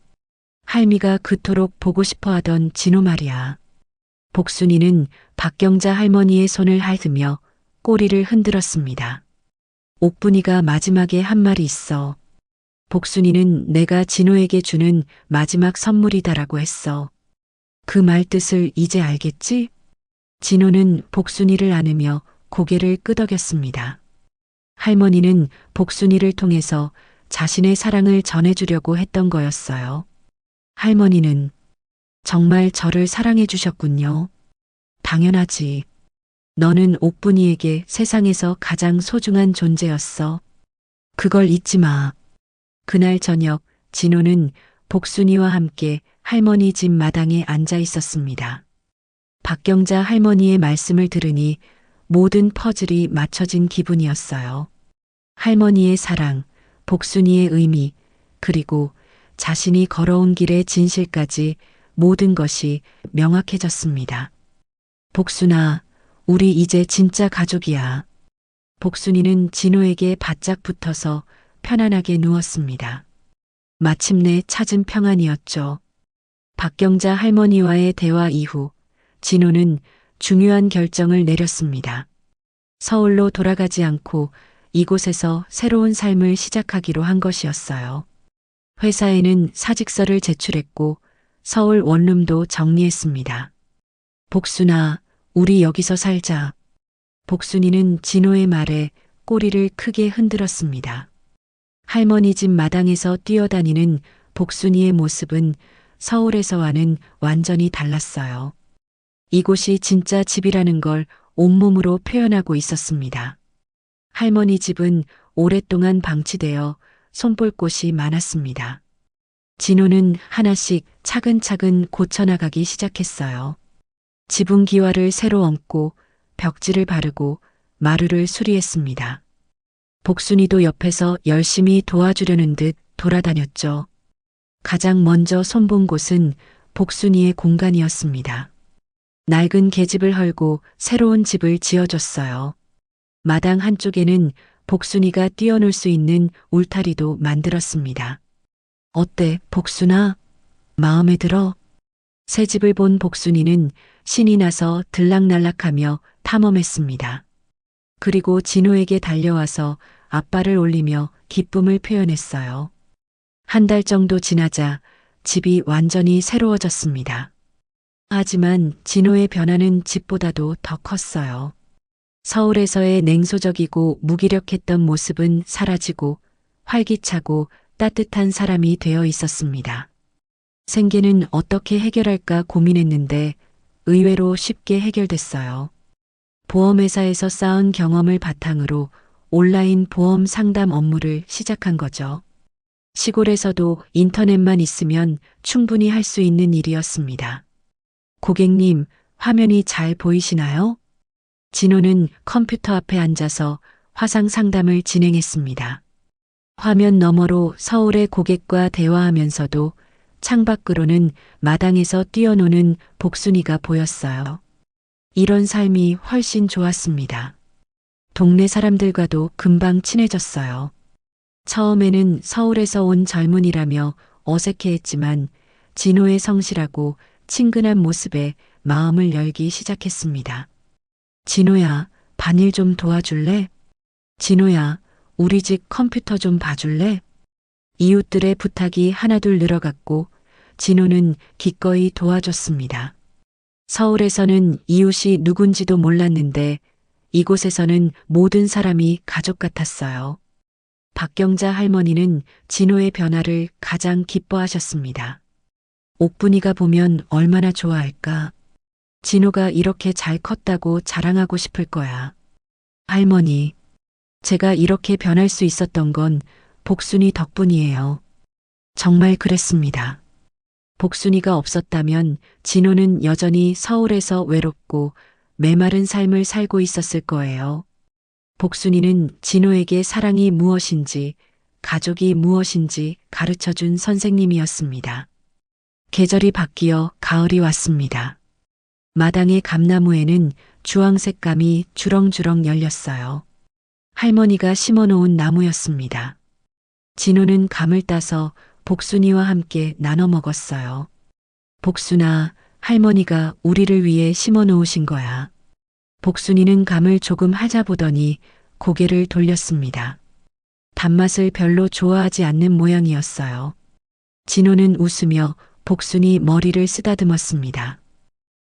할미가 그토록 보고 싶어 하던 진호 말이야. 복순이는 박경자 할머니의 손을 핥으며 꼬리를 흔들었습니다. 옥분이가 마지막에 한 말이 있어. 복순이는 내가 진호에게 주는 마지막 선물이다라고 했어. 그 말 뜻을 이제 알겠지? 진호는 복순이를 안으며 고개를 끄덕였습니다. 할머니는 복순이를 통해서 자신의 사랑을 전해주려고 했던 거였어요. 할머니는 정말 저를 사랑해 주셨군요. 당연하지. 너는 옥분이에게 세상에서 가장 소중한 존재였어. 그걸 잊지 마. 그날 저녁 진호는 복순이와 함께 할머니 집 마당에 앉아 있었습니다. 박경자 할머니의 말씀을 들으니 모든 퍼즐이 맞춰진 기분이었어요. 할머니의 사랑, 복순이의 의미, 그리고 자신이 걸어온 길의 진실까지 모든 것이 명확해졌습니다. 복순아, 우리 이제 진짜 가족이야. 복순이는 진호에게 바짝 붙어서 편안하게 누웠습니다. 마침내 찾은 평안이었죠. 박경자 할머니와의 대화 이후 진호는 중요한 결정을 내렸습니다. 서울로 돌아가지 않고 이곳에서 새로운 삶을 시작하기로 한 것이었어요. 회사에는 사직서를 제출했고 서울 원룸도 정리했습니다. 복순아, 우리 여기서 살자. 복순이는 진호의 말에 꼬리를 크게 흔들었습니다. 할머니 집 마당에서 뛰어다니는 복순이의 모습은 서울에서와는 완전히 달랐어요. 이곳이 진짜 집이라는 걸 온몸으로 표현하고 있었습니다. 할머니 집은 오랫동안 방치되어 손볼 곳이 많았습니다. 진호는 하나씩 차근차근 고쳐나가기 시작했어요. 지붕 기와를 새로 얹고 벽지를 바르고 마루를 수리했습니다. 복순이도 옆에서 열심히 도와주려는 듯 돌아다녔죠. 가장 먼저 손본 곳은 복순이의 공간이었습니다. 낡은 계집을 헐고 새로운 집을 지어줬어요. 마당 한쪽에는 복순이가 뛰어놀 수 있는 울타리도 만들었습니다. 어때, 복순아? 마음에 들어? 새 집을 본 복순이는 신이 나서 들락날락하며 탐험했습니다. 그리고 진호에게 달려와서 앞발을 올리며 기쁨을 표현했어요. 한 달 정도 지나자 집이 완전히 새로워졌습니다. 하지만 진호의 변화는 집보다도 더 컸어요. 서울에서의 냉소적이고 무기력했던 모습은 사라지고 활기차고 따뜻한 사람이 되어 있었습니다. 생계는 어떻게 해결할까 고민했는데 의외로 쉽게 해결됐어요. 보험회사에서 쌓은 경험을 바탕으로 온라인 보험 상담 업무를 시작한 거죠. 시골에서도 인터넷만 있으면 충분히 할 수 있는 일이었습니다. 고객님, 화면이 잘 보이시나요? 진호는 컴퓨터 앞에 앉아서 화상 상담을 진행했습니다. 화면 너머로 서울의 고객과 대화하면서도 창밖으로는 마당에서 뛰어노는 복순이가 보였어요. 이런 삶이 훨씬 좋았습니다. 동네 사람들과도 금방 친해졌어요. 처음에는 서울에서 온 젊은이라며 어색해했지만 진호의 성실하고 친근한 모습에 마음을 열기 시작했습니다. 진호야, 반일 좀 도와줄래? 진호야, 우리 집 컴퓨터 좀 봐줄래? 이웃들의 부탁이 하나둘 늘어갔고 진호는 기꺼이 도와줬습니다. 서울에서는 이웃이 누군지도 몰랐는데 이곳에서는 모든 사람이 가족 같았어요. 박경자 할머니는 진호의 변화를 가장 기뻐하셨습니다. 옥분이가 보면 얼마나 좋아할까? 진호가 이렇게 잘 컸다고 자랑하고 싶을 거야. 할머니, 제가 이렇게 변할 수 있었던 건 복순이 덕분이에요. 정말 그랬습니다. 복순이가 없었다면 진호는 여전히 서울에서 외롭고 메마른 삶을 살고 있었을 거예요. 복순이는 진호에게 사랑이 무엇인지, 가족이 무엇인지 가르쳐 준 선생님이었습니다. 계절이 바뀌어 가을이 왔습니다. 마당의 감나무에는 주황색 감이 주렁주렁 열렸어요. 할머니가 심어놓은 나무였습니다. 진호는 감을 따서 복순이와 함께 나눠 먹었어요. 복순아, 할머니가 우리를 위해 심어 놓으신 거야. 복순이는 감을 조금 하자보더니 고개를 돌렸습니다. 단맛을 별로 좋아하지 않는 모양이었어요. 진호는 웃으며 복순이 머리를 쓰다듬었습니다.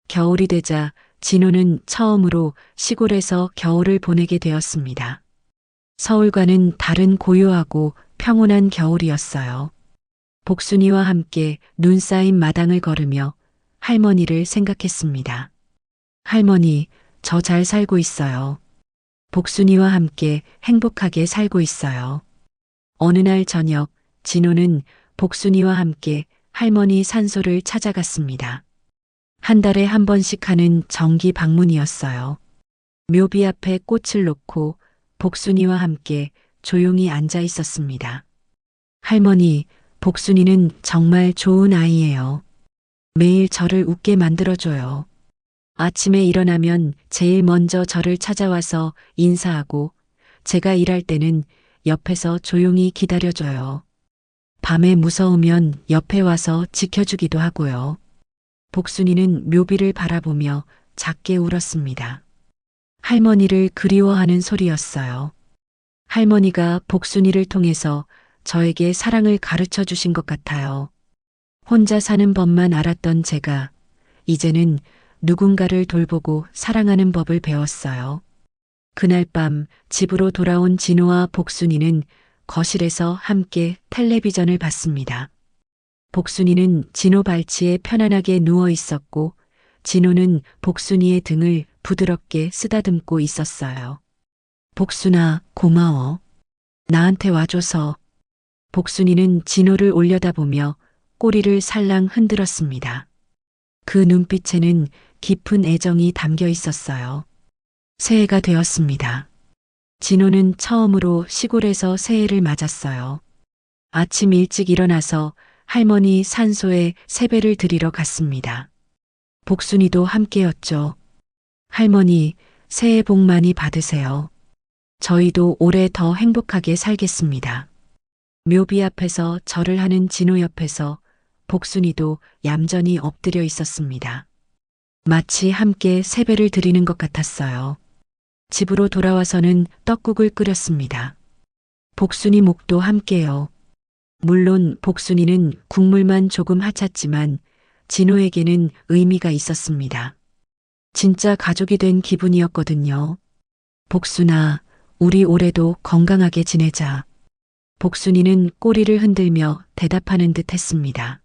겨울이 되자 진호는 처음으로 시골에서 겨울을 보내게 되었습니다. 서울과는 다른 고요하고 평온한 겨울이었어요. 복순이와 함께 눈 쌓인 마당을 걸으며 할머니를 생각했습니다. 할머니, 저 잘 살고 있어요. 복순이와 함께 행복하게 살고 있어요. 어느 날 저녁, 진호는 복순이와 함께 할머니 산소를 찾아갔습니다. 한 달에 한 번씩 하는 정기 방문이었어요. 묘비 앞에 꽃을 놓고 복순이와 함께 조용히 앉아 있었습니다. 할머니, 복순이는 정말 좋은 아이예요. 매일 저를 웃게 만들어줘요. 아침에 일어나면 제일 먼저 저를 찾아와서 인사하고 제가 일할 때는 옆에서 조용히 기다려줘요. 밤에 무서우면 옆에 와서 지켜주기도 하고요. 복순이는 묘비를 바라보며 작게 울었습니다. 할머니를 그리워하는 소리였어요. 할머니가 복순이를 통해서 저에게 사랑을 가르쳐 주신 것 같아요. 혼자 사는 법만 알았던 제가 이제는 누군가를 돌보고 사랑하는 법을 배웠어요. 그날 밤 집으로 돌아온 진호와 복순이는 거실에서 함께 텔레비전을 봤습니다. 복순이는 진호 발치에 편안하게 누워 있었고 진호는 복순이의 등을 부드럽게 쓰다듬고 있었어요. 복순아, 고마워. 나한테 와줘서. 복순이는 진호를 올려다보며 꼬리를 살랑 흔들었습니다. 그 눈빛에는 깊은 애정이 담겨 있었어요. 새해가 되었습니다. 진호는 처음으로 시골에서 새해를 맞았어요. 아침 일찍 일어나서 할머니 산소에 세배를 드리러 갔습니다. 복순이도 함께였죠. 할머니, 새해 복 많이 받으세요. 저희도 올해 더 행복하게 살겠습니다. 묘비 앞에서 절을 하는 진호 옆에서 복순이도 얌전히 엎드려 있었습니다. 마치 함께 세배를 드리는 것 같았어요. 집으로 돌아와서는 떡국을 끓였습니다. 복순이 목도 함께요. 물론 복순이는 국물만 조금 하찼지만 진호에게는 의미가 있었습니다. 진짜 가족이 된 기분이었거든요. 복순아, 우리 올해도 건강하게 지내자. 복순이는 꼬리를 흔들며 대답하는 듯 했습니다.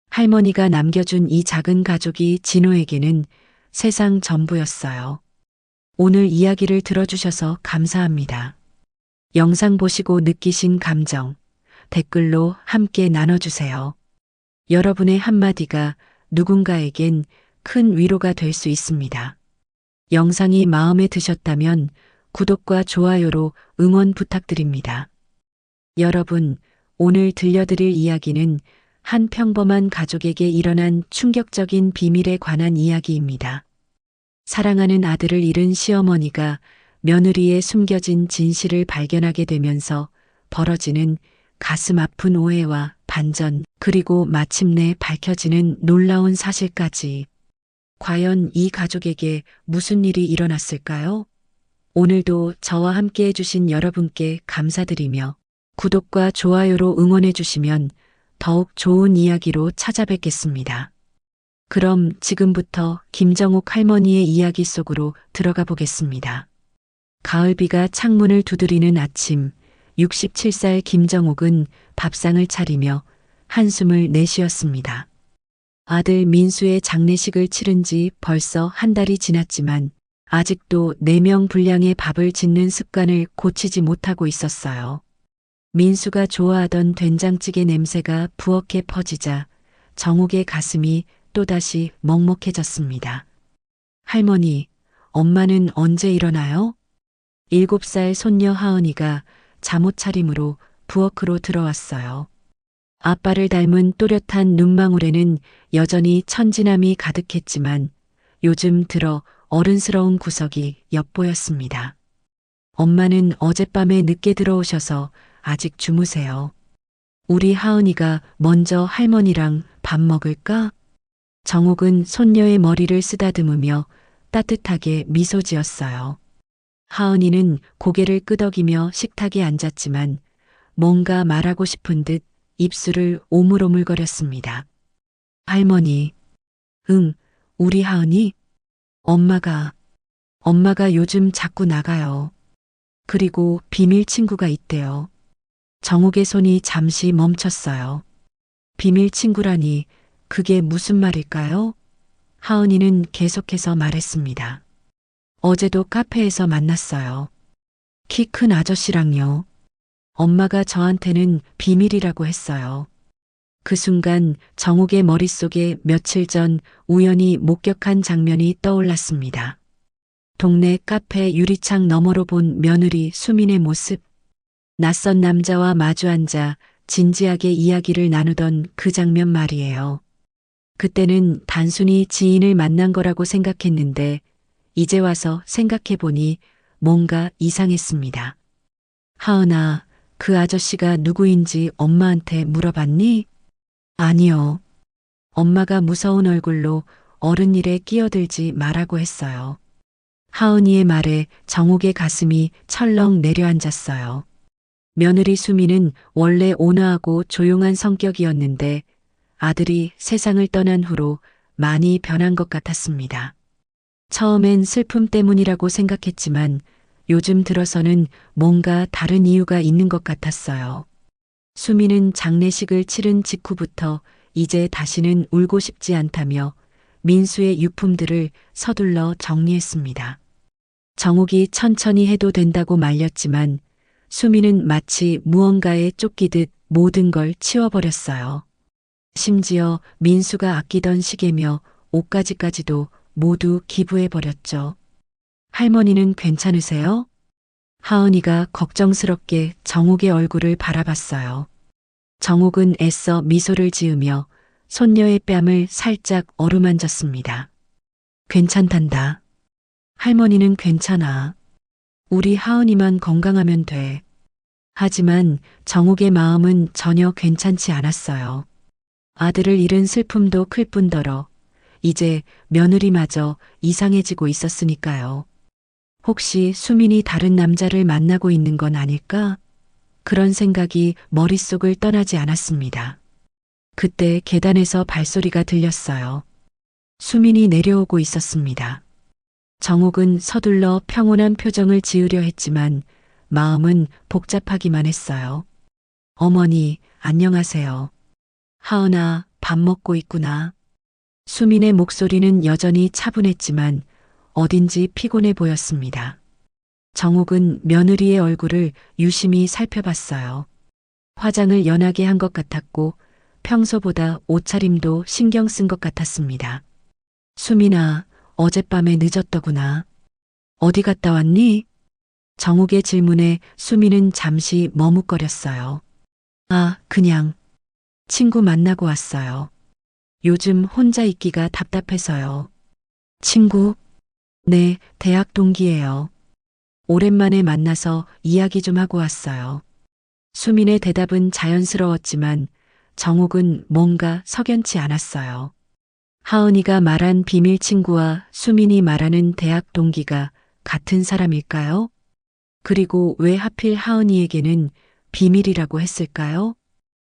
할머니가 남겨준 이 작은 가족이 진호에게는 세상 전부였어요. 오늘 이야기를 들어주셔서 감사합니다. 영상 보시고 느끼신 감정, 댓글로 함께 나눠주세요. 여러분의 한마디가 누군가에겐 큰 위로가 될 수 있습니다. 영상이 마음에 드셨다면 구독과 좋아요로 응원 부탁드립니다. 여러분, 오늘 들려드릴 이야기는 한 평범한 가족에게 일어난 충격적인 비밀에 관한 이야기입니다. 사랑하는 아들을 잃은 시어머니가 며느리의 숨겨진 진실을 발견하게 되면서 벌어지는 가슴 아픈 오해와 반전, 그리고 마침내 밝혀지는 놀라운 사실까지. 과연 이 가족에게 무슨 일이 일어났을까요? 오늘도 저와 함께 해주신 여러분께 감사드리며 구독과 좋아요로 응원해 주시면 더욱 좋은 이야기로 찾아뵙겠습니다. 그럼 지금부터 김정옥 할머니의 이야기 속으로 들어가 보겠습니다. 가을비가 창문을 두드리는 아침, 67살 김정옥은 밥상을 차리며 한숨을 내쉬었습니다. 아들 민수의 장례식을 치른 지 벌써 한 달이 지났지만 아직도 4명 분량의 밥을 짓는 습관을 고치지 못하고 있었어요. 민수가 좋아하던 된장찌개 냄새가 부엌에 퍼지자 정욱의 가슴이 또다시 먹먹해졌습니다. 할머니, 엄마는 언제 일어나요? 7살 손녀 하은이가 잠옷 차림으로 부엌으로 들어왔어요. 아빠를 닮은 또렷한 눈망울에는 여전히 천진함이 가득했지만 요즘 들어 어른스러운 구석이 엿보였습니다. 엄마는 어젯밤에 늦게 들어오셔서 아직 주무세요. 우리 하은이가 먼저 할머니랑 밥 먹을까? 정욱은 손녀의 머리를 쓰다듬으며 따뜻하게 미소 지었어요. 하은이는 고개를 끄덕이며 식탁에 앉았지만 뭔가 말하고 싶은 듯 입술을 오물오물거렸습니다. 할머니, 응, 우리 하은이? 엄마가 요즘 자꾸 나가요. 그리고 비밀 친구가 있대요. 정욱의 손이 잠시 멈췄어요. 비밀 친구라니 그게 무슨 말일까요? 하은이는 계속해서 말했습니다. 어제도 카페에서 만났어요. 키 큰 아저씨랑요. 엄마가 저한테는 비밀이라고 했어요. 그 순간 정욱의 머릿속에 며칠 전 우연히 목격한 장면이 떠올랐습니다. 동네 카페 유리창 너머로 본 며느리 수민의 모습. 낯선 남자와 마주 앉아 진지하게 이야기를 나누던 그 장면 말이에요. 그때는 단순히 지인을 만난 거라고 생각했는데 이제 와서 생각해보니 뭔가 이상했습니다. 하은아, 그 아저씨가 누구인지 엄마한테 물어봤니? 아니요. 엄마가 무서운 얼굴로 어른 일에 끼어들지 말라고 했어요. 하은이의 말에 정욱의 가슴이 철렁 내려앉았어요. 며느리 수미는 원래 온화하고 조용한 성격이었는데 아들이 세상을 떠난 후로 많이 변한 것 같았습니다. 처음엔 슬픔 때문이라고 생각했지만 요즘 들어서는 뭔가 다른 이유가 있는 것 같았어요. 수미는 장례식을 치른 직후부터 이제 다시는 울고 싶지 않다며 민수의 유품들을 서둘러 정리했습니다. 정욱이 천천히 해도 된다고 말렸지만 수미는 마치 무언가에 쫓기듯 모든 걸 치워버렸어요. 심지어 민수가 아끼던 시계며 옷가지까지도 모두 기부해버렸죠. 할머니는 괜찮으세요? 하은이가 걱정스럽게 정욱의 얼굴을 바라봤어요. 정욱은 애써 미소를 지으며 손녀의 뺨을 살짝 어루만졌습니다. 괜찮단다. 할머니는 괜찮아. 우리 하은이만 건강하면 돼. 하지만 정욱의 마음은 전혀 괜찮지 않았어요. 아들을 잃은 슬픔도 클 뿐더러 이제 며느리마저 이상해지고 있었으니까요. 혹시 수민이 다른 남자를 만나고 있는 건 아닐까? 그런 생각이 머릿속을 떠나지 않았습니다. 그때 계단에서 발소리가 들렸어요. 수민이 내려오고 있었습니다. 정욱은 서둘러 평온한 표정을 지으려 했지만 마음은 복잡하기만 했어요. 어머니, 안녕하세요. 하은아, 밥 먹고 있구나. 수민의 목소리는 여전히 차분했지만 어딘지 피곤해 보였습니다. 정욱은 며느리의 얼굴을 유심히 살펴봤어요. 화장을 연하게 한 것 같았고 평소보다 옷차림도 신경 쓴 것 같았습니다. 수민아, 어젯밤에 늦었더구나. 어디 갔다 왔니? 정욱의 질문에 수민은 잠시 머뭇거렸어요. 아, 그냥 친구 만나고 왔어요. 요즘 혼자 있기가 답답해서요. 친구? 네, 대학 동기예요. 오랜만에 만나서 이야기 좀 하고 왔어요. 수민의 대답은 자연스러웠지만 정욱은 뭔가 석연치 않았어요. 하은이가 말한 비밀 친구와 수민이 말하는 대학 동기가 같은 사람일까요? 그리고 왜 하필 하은이에게는 비밀이라고 했을까요?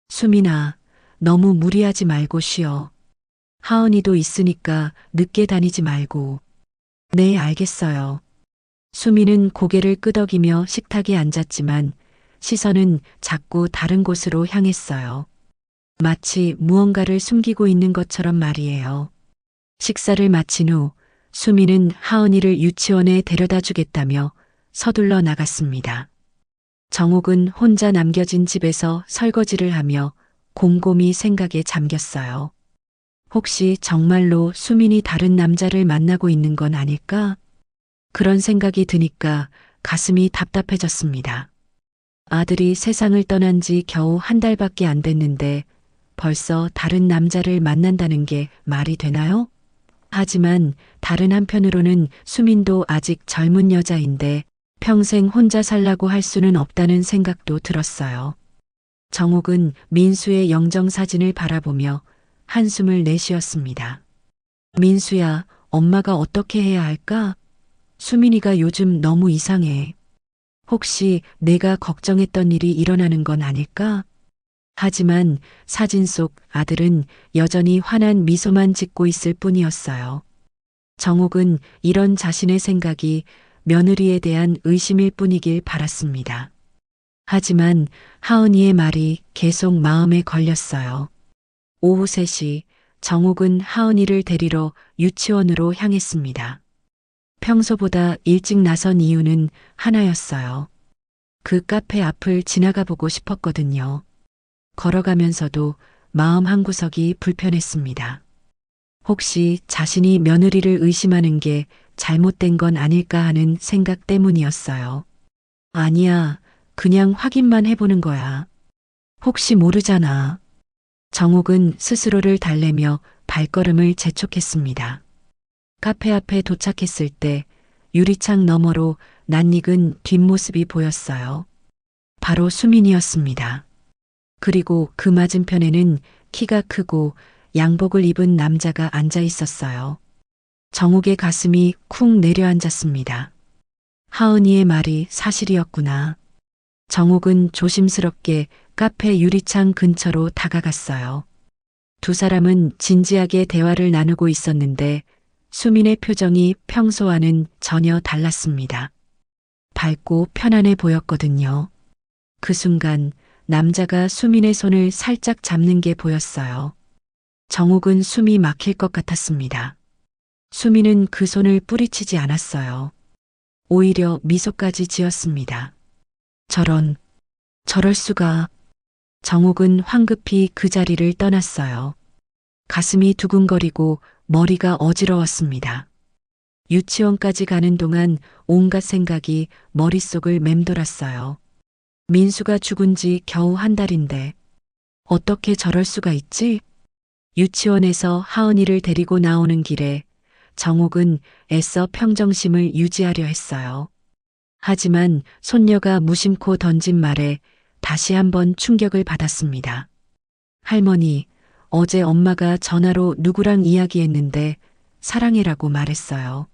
수민아, 너무 무리하지 말고 쉬어. 하은이도 있으니까 늦게 다니지 말고. 네, 알겠어요. 수민은 고개를 끄덕이며 식탁에 앉았지만 시선은 자꾸 다른 곳으로 향했어요. 마치 무언가를 숨기고 있는 것처럼 말이에요. 식사를 마친 후 수미는 하은이를 유치원에 데려다 주겠다며 서둘러 나갔습니다. 정옥은 혼자 남겨진 집에서 설거지를 하며 곰곰이 생각에 잠겼어요. 혹시 정말로 수민이 다른 남자를 만나고 있는 건 아닐까? 그런 생각이 드니까 가슴이 답답해졌습니다. 아들이 세상을 떠난 지 겨우 한 달밖에 안 됐는데 벌써 다른 남자를 만난다는 게 말이 되나요? 하지만 다른 한편으로는 수민도 아직 젊은 여자인데 평생 혼자 살라고 할 수는 없다는 생각도 들었어요. 정옥은 민수의 영정사진을 바라보며 한숨을 내쉬었습니다. 민수야, 엄마가 어떻게 해야 할까? 수민이가 요즘 너무 이상해. 혹시 내가 걱정했던 일이 일어나는 건 아닐까? 하지만 사진 속 아들은 여전히 환한 미소만 짓고 있을 뿐이었어요. 정옥은 이런 자신의 생각이 며느리에 대한 의심일 뿐이길 바랐습니다. 하지만 하은이의 말이 계속 마음에 걸렸어요. 오후 3시 정옥은 하은이를 데리러 유치원으로 향했습니다. 평소보다 일찍 나선 이유는 하나였어요. 그 카페 앞을 지나가 보고 싶었거든요. 걸어가면서도 마음 한구석이 불편했습니다. 혹시 자신이 며느리를 의심하는 게 잘못된 건 아닐까 하는 생각 때문이었어요. 아니야, 그냥 확인만 해보는 거야. 혹시 모르잖아. 정옥은 스스로를 달래며 발걸음을 재촉했습니다. 카페 앞에 도착했을 때 유리창 너머로 낯익은 뒷모습이 보였어요. 바로 수민이었습니다. 그리고 그 맞은편에는 키가 크고 양복을 입은 남자가 앉아 있었어요. 정옥의 가슴이 쿵 내려앉았습니다. 하은이의 말이 사실이었구나. 정옥은 조심스럽게 카페 유리창 근처로 다가갔어요. 두 사람은 진지하게 대화를 나누고 있었는데 수민의 표정이 평소와는 전혀 달랐습니다. 밝고 편안해 보였거든요. 그 순간 남자가 수민의 손을 살짝 잡는 게 보였어요. 정옥은 숨이 막힐 것 같았습니다. 수민은 그 손을 뿌리치지 않았어요. 오히려 미소까지 지었습니다. 저럴 수가. 정옥은 황급히 그 자리를 떠났어요. 가슴이 두근거리고 머리가 어지러웠습니다. 유치원까지 가는 동안 온갖 생각이 머릿속을 맴돌았어요. 민수가 죽은 지 겨우 한 달인데 어떻게 저럴 수가 있지? 유치원에서 하은이를 데리고 나오는 길에 정옥은 애써 평정심을 유지하려 했어요. 하지만 손녀가 무심코 던진 말에 다시 한번 충격을 받았습니다. 할머니, 어제 엄마가 전화로 누구랑 이야기했는데 사랑해라고 말했어요.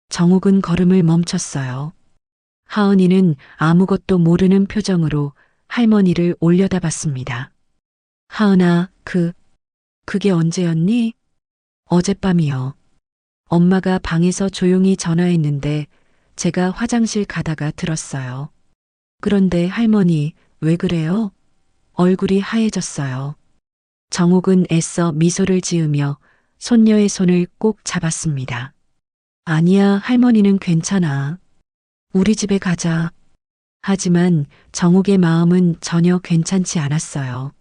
정옥은 걸음을 멈췄어요. 하은이는 아무것도 모르는 표정으로 할머니를 올려다봤습니다. 하은아, 그게 언제였니? 어젯밤이요. 엄마가 방에서 조용히 전화했는데 제가 화장실 가다가 들었어요. 그런데 할머니, 왜 그래요? 얼굴이 하얘졌어요. 정옥은 애써 미소를 지으며 손녀의 손을 꼭 잡았습니다. 아니야, 할머니는 괜찮아. 우리 집에 가자. 하지만 정옥의 마음은 전혀 괜찮지 않았어요.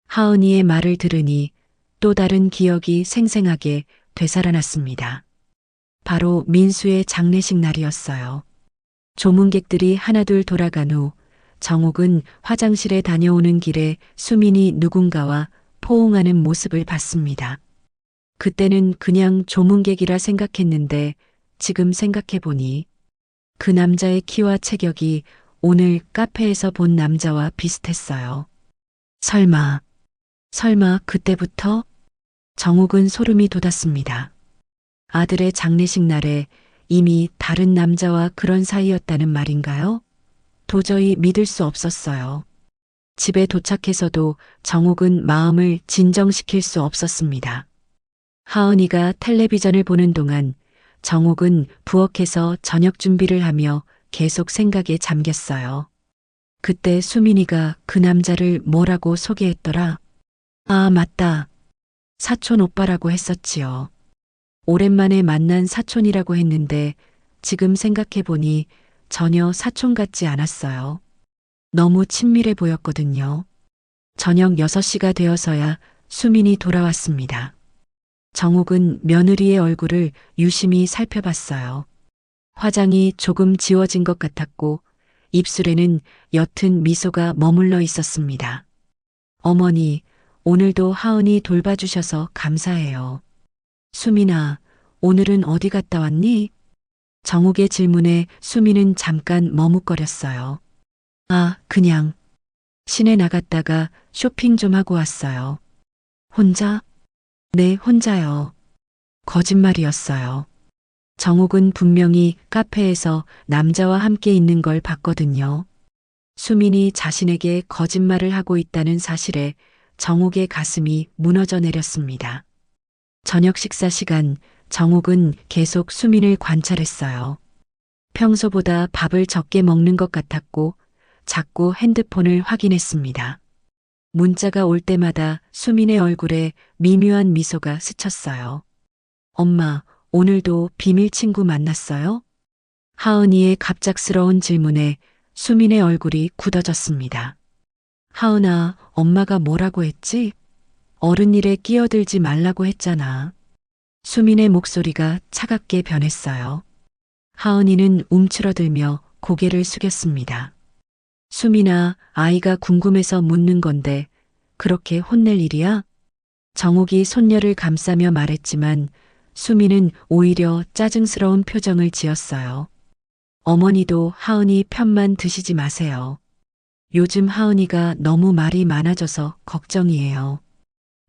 하은이의 말을 들으니 또 다른 기억이 생생하게 되살아났습니다. 바로 민수의 장례식 날이었어요. 조문객들이 하나둘 돌아간 후 정옥은 화장실에 다녀오는 길에 수민이 누군가와 포옹하는 모습을 봤습니다. 그때는 그냥 조문객이라 생각했는데 지금 생각해보니 그 남자의 키와 체격이 오늘 카페에서 본 남자와 비슷했어요. 설마 그때부터? 정옥은 소름이 돋았습니다. 아들의 장례식 날에 이미 다른 남자와 그런 사이였다는 말인가요? 도저히 믿을 수 없었어요. 집에 도착해서도 정옥은 마음을 진정시킬 수 없었습니다. 하은이가 텔레비전을 보는 동안 정옥은 부엌에서 저녁 준비를 하며 계속 생각에 잠겼어요. 그때 수민이가 그 남자를 뭐라고 소개했더라? 아, 맞다. 사촌 오빠라고 했었지요. 오랜만에 만난 사촌이라고 했는데 지금 생각해보니 전혀 사촌 같지 않았어요. 너무 친밀해 보였거든요. 저녁 6시가 되어서야 수민이 돌아왔습니다. 정욱은 며느리의 얼굴을 유심히 살펴봤어요. 화장이 조금 지워진 것 같았고 입술에는 옅은 미소가 머물러 있었습니다. 어머니, 오늘도 하은이 돌봐주셔서 감사해요. 수민아, 오늘은 어디 갔다 왔니? 정욱의 질문에 수민은 잠깐 머뭇거렸어요. 아, 그냥 시내 나갔다가 쇼핑 좀 하고 왔어요. 혼자? 네, 혼자요. 거짓말이었어요. 정욱은 분명히 카페에서 남자와 함께 있는 걸 봤거든요. 수민이 자신에게 거짓말을 하고 있다는 사실에 정욱의 가슴이 무너져 내렸습니다. 저녁 식사 시간, 정욱은 계속 수민을 관찰했어요. 평소보다 밥을 적게 먹는 것 같았고 자꾸 핸드폰을 확인했습니다. 문자가 올 때마다 수민의 얼굴에 미묘한 미소가 스쳤어요. 엄마, 오늘도 비밀 친구 만났어요? 하은이의 갑작스러운 질문에 수민의 얼굴이 굳어졌습니다. 하은아, 엄마가 뭐라고 했지? 어른 일에 끼어들지 말라고 했잖아. 수민의 목소리가 차갑게 변했어요. 하은이는 움츠러들며 고개를 숙였습니다. 수민아, 아이가 궁금해서 묻는 건데 그렇게 혼낼 일이야? 정욱이 손녀를 감싸며 말했지만 수민은 오히려 짜증스러운 표정을 지었어요. 어머니도 하은이 편만 드시지 마세요. 요즘 하은이가 너무 말이 많아져서 걱정이에요.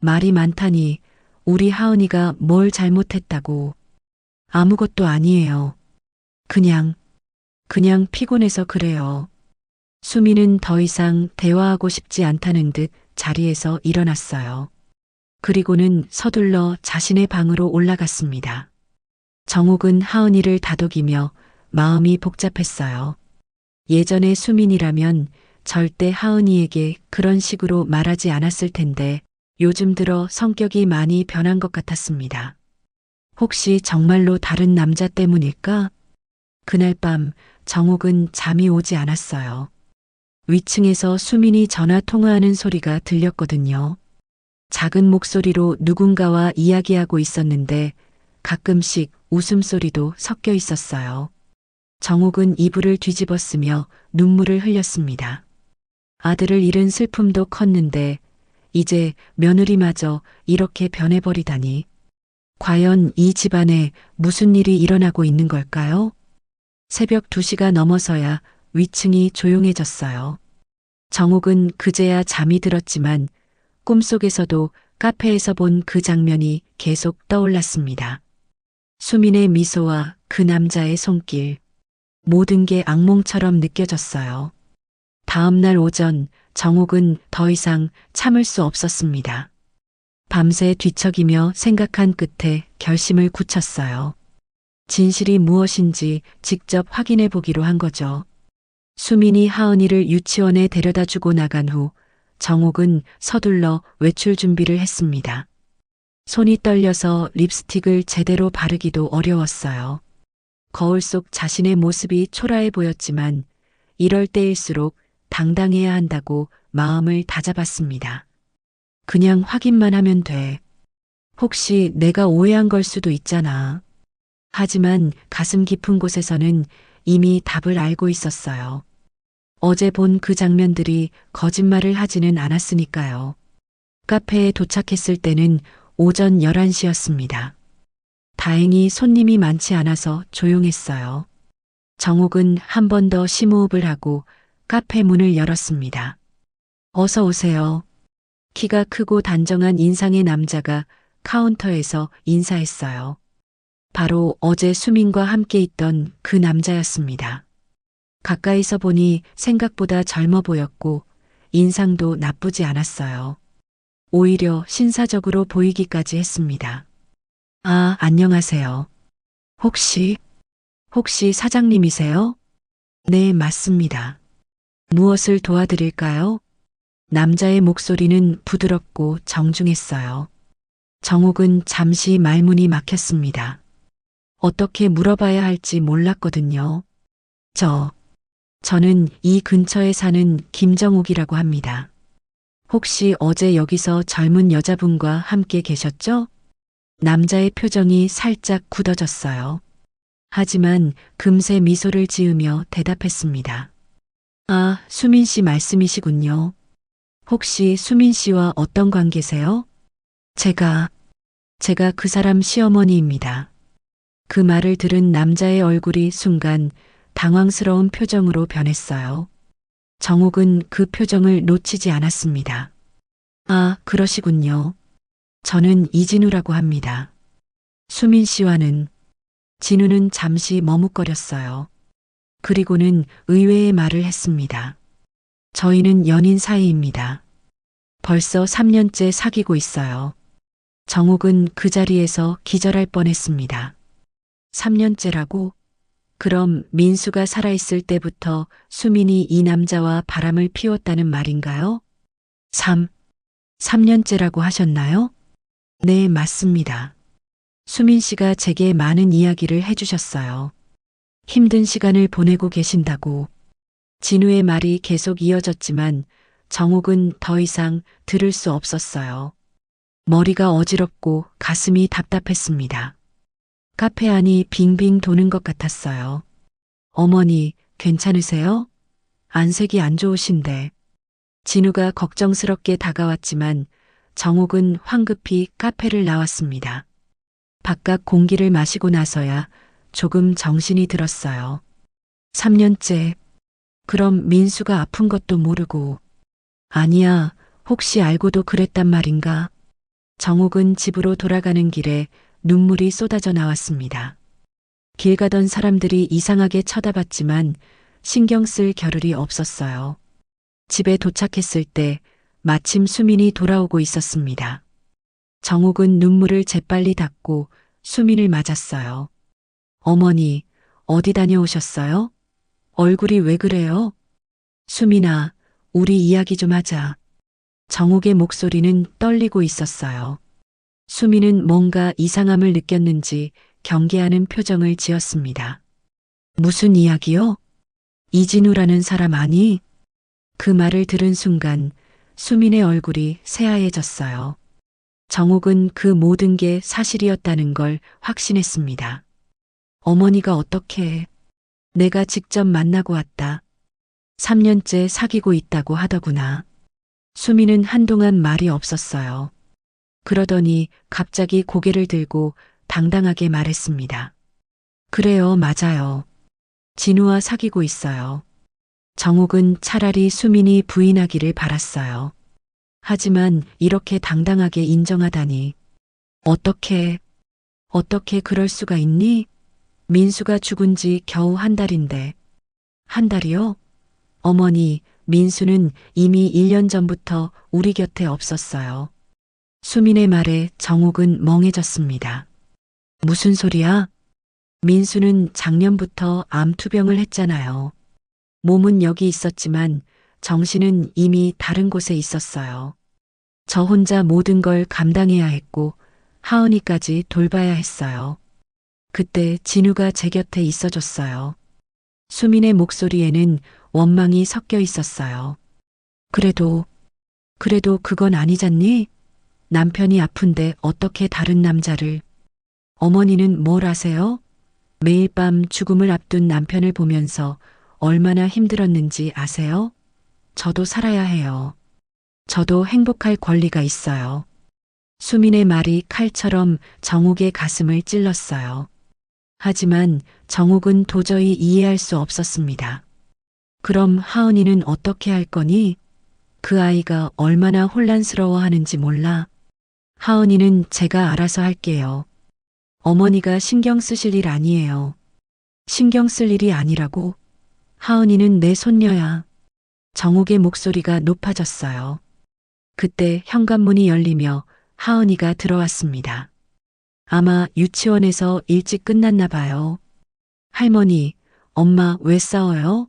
말이 많다니 우리 하은이가 뭘 잘못했다고. 아무것도 아니에요. 그냥 피곤해서 그래요. 수민은 더 이상 대화하고 싶지 않다는 듯 자리에서 일어났어요. 그리고는 서둘러 자신의 방으로 올라갔습니다. 정욱은 하은이를 다독이며 마음이 복잡했어요. 예전의 수민이라면 절대 하은이에게 그런 식으로 말하지 않았을 텐데 요즘 들어 성격이 많이 변한 것 같았습니다. 혹시 정말로 다른 남자 때문일까? 그날 밤 정욱은 잠이 오지 않았어요. 위층에서 수민이 전화 통화하는 소리가 들렸거든요. 작은 목소리로 누군가와 이야기하고 있었는데 가끔씩 웃음소리도 섞여 있었어요. 정욱은 이불을 뒤집었으며 눈물을 흘렸습니다. 아들을 잃은 슬픔도 컸는데 이제 며느리마저 이렇게 변해버리다니. 과연 이 집안에 무슨 일이 일어나고 있는 걸까요? 새벽 2시가 넘어서야 위층이 조용해졌어요. 정욱은 그제야 잠이 들었지만 꿈속에서도 카페에서 본 그 장면이 계속 떠올랐습니다. 수민의 미소와 그 남자의 손길. 모든 게 악몽처럼 느껴졌어요. 다음 날 오전 정욱은 더 이상 참을 수 없었습니다. 밤새 뒤척이며 생각한 끝에 결심을 굳혔어요. 진실이 무엇인지 직접 확인해 보기로 한 거죠. 수민이 하은이를 유치원에 데려다 주고 나간 후 정욱은 서둘러 외출 준비를 했습니다. 손이 떨려서 립스틱을 제대로 바르기도 어려웠어요. 거울 속 자신의 모습이 초라해 보였지만 이럴 때일수록 당당해야 한다고 마음을 다잡았습니다. 그냥 확인만 하면 돼. 혹시 내가 오해한 걸 수도 있잖아. 하지만 가슴 깊은 곳에서는 이미 답을 알고 있었어요. 어제 본 그 장면들이 거짓말을 하지는 않았으니까요. 카페에 도착했을 때는 오전 11시였습니다. 다행히 손님이 많지 않아서 조용했어요. 정욱은 한 번 더 심호흡을 하고 카페 문을 열었습니다. 어서 오세요. 키가 크고 단정한 인상의 남자가 카운터에서 인사했어요. 바로 어제 수민과 함께 있던 그 남자였습니다. 가까이서 보니 생각보다 젊어 보였고 인상도 나쁘지 않았어요. 오히려 신사적으로 보이기까지 했습니다. 아, 안녕하세요. 혹시 사장님이세요? 네, 맞습니다. 무엇을 도와드릴까요? 남자의 목소리는 부드럽고 정중했어요. 정옥은 잠시 말문이 막혔습니다. 어떻게 물어봐야 할지 몰랐거든요. 저는 이 근처에 사는 김정옥이라고 합니다. 혹시 어제 여기서 젊은 여자분과 함께 계셨죠? 남자의 표정이 살짝 굳어졌어요. 하지만 금세 미소를 지으며 대답했습니다. 아, 수민 씨 말씀이시군요. 혹시 수민 씨와 어떤 관계세요? 제가 그 사람 시어머니입니다. 그 말을 들은 남자의 얼굴이 순간 당황스러운 표정으로 변했어요. 정옥은 그 표정을 놓치지 않았습니다. 아, 그러시군요. 저는 이진우라고 합니다. 수민 씨와는 진우는 잠시 머뭇거렸어요. 그리고는 의외의 말을 했습니다. 저희는 연인 사이입니다. 벌써 3년째 사귀고 있어요. 정옥은 그 자리에서 기절할 뻔했습니다. 3년째라고? 그럼 민수가 살아있을 때부터 수민이 이 남자와 바람을 피웠다는 말인가요? 3년째라고 하셨나요? 네, 맞습니다. 수민 씨가 제게 많은 이야기를 해주셨어요. 힘든 시간을 보내고 계신다고. 진우의 말이 계속 이어졌지만 정옥은 더 이상 들을 수 없었어요. 머리가 어지럽고 가슴이 답답했습니다. 카페 안이 빙빙 도는 것 같았어요. 어머니, 괜찮으세요? 안색이 안 좋으신데. 진우가 걱정스럽게 다가왔지만 정옥은 황급히 카페를 나왔습니다. 바깥 공기를 마시고 나서야 조금 정신이 들었어요. 3년째. 그럼 민수가 아픈 것도 모르고. 아니야, 혹시 알고도 그랬단 말인가? 정옥은 집으로 돌아가는 길에 눈물이 쏟아져 나왔습니다. 길 가던 사람들이 이상하게 쳐다봤지만 신경 쓸 겨를이 없었어요. 집에 도착했을 때 마침 수민이 돌아오고 있었습니다. 정옥은 눈물을 재빨리 닦고 수민을 맞았어요. 어머니, 어디 다녀오셨어요? 얼굴이 왜 그래요? 수민아, 우리 이야기 좀 하자. 정옥의 목소리는 떨리고 있었어요. 수민은 뭔가 이상함을 느꼈는지 경계하는 표정을 지었습니다. 무슨 이야기요? 이진우라는 사람 아니? 그 말을 들은 순간 수민의 얼굴이 새하얘졌어요. 정옥은 그 모든 게 사실이었다는 걸 확신했습니다. 어머니가 어떻게 내가 직접 만나고 왔다. 3년째 사귀고 있다고 하더구나. 수민은 한동안 말이 없었어요. 그러더니 갑자기 고개를 들고 당당하게 말했습니다. 그래요, 맞아요. 진우와 사귀고 있어요. 정옥은 차라리 수민이 부인하기를 바랐어요. 하지만 이렇게 당당하게 인정하다니. 어떻게 그럴 수가 있니? 민수가 죽은 지 겨우 한 달인데. 한 달이요? 어머니, 민수는 이미 1년 전부터 우리 곁에 없었어요. 수민의 말에 정옥은 멍해졌습니다. 무슨 소리야? 민수는 작년부터 암투병을 했잖아요. 몸은 여기 있었지만 정신은 이미 다른 곳에 있었어요. 저 혼자 모든 걸 감당해야 했고 하은이까지 돌봐야 했어요. 그때 진우가 제 곁에 있어줬어요. 수민의 목소리에는 원망이 섞여 있었어요. 그래도 그건 아니잖니? 남편이 아픈데 어떻게 다른 남자를. 어머니는 뭘 아세요? 매일 밤 죽음을 앞둔 남편을 보면서 얼마나 힘들었는지 아세요? 저도 살아야 해요. 저도 행복할 권리가 있어요. 수민의 말이 칼처럼 정옥의 가슴을 찔렀어요. 하지만 정옥은 도저히 이해할 수 없었습니다. 그럼 하은이는 어떻게 할 거니? 그 아이가 얼마나 혼란스러워하는지 몰라. 하은이는 제가 알아서 할게요. 어머니가 신경 쓰실 일 아니에요. 신경 쓸 일이 아니라고? 하은이는 내 손녀야. 정옥의 목소리가 높아졌어요. 그때 현관문이 열리며 하은이가 들어왔습니다. 아마 유치원에서 일찍 끝났나 봐요. 할머니, 엄마 왜 싸워요?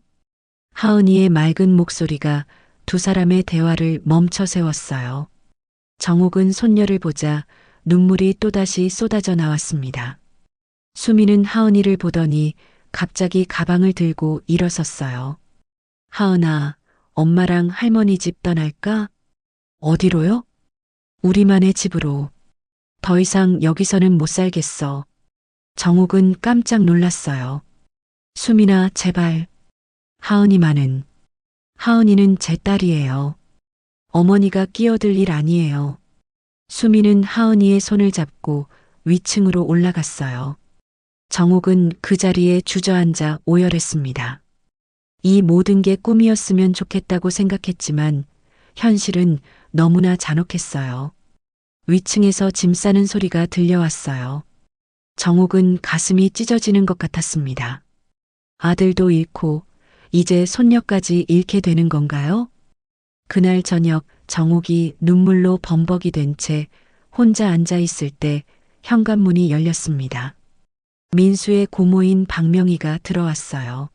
하은이의 맑은 목소리가 두 사람의 대화를 멈춰 세웠어요. 정옥은 손녀를 보자 눈물이 또다시 쏟아져 나왔습니다. 수미는 하은이를 보더니 갑자기 가방을 들고 일어섰어요. 하은아, 엄마랑 할머니 집 떠날까? 어디로요? 우리만의 집으로. 더 이상 여기서는 못 살겠어. 정옥은 깜짝 놀랐어요. 수민아, 제발. 하은이만은. 하은이는 제 딸이에요. 어머니가 끼어들 일 아니에요. 수민은 하은이의 손을 잡고 위층으로 올라갔어요. 정옥은 그 자리에 주저앉아 오열했습니다. 이 모든 게 꿈이었으면 좋겠다고 생각했지만 현실은 너무나 잔혹했어요. 위층에서 짐 싸는 소리가 들려왔어요. 정옥은 가슴이 찢어지는 것 같았습니다. 아들도 잃고 이제 손녀까지 잃게 되는 건가요? 그날 저녁 정옥이 눈물로 범벅이 된 채 혼자 앉아 있을 때 현관문이 열렸습니다. 민수의 고모인 박명희가 들어왔어요.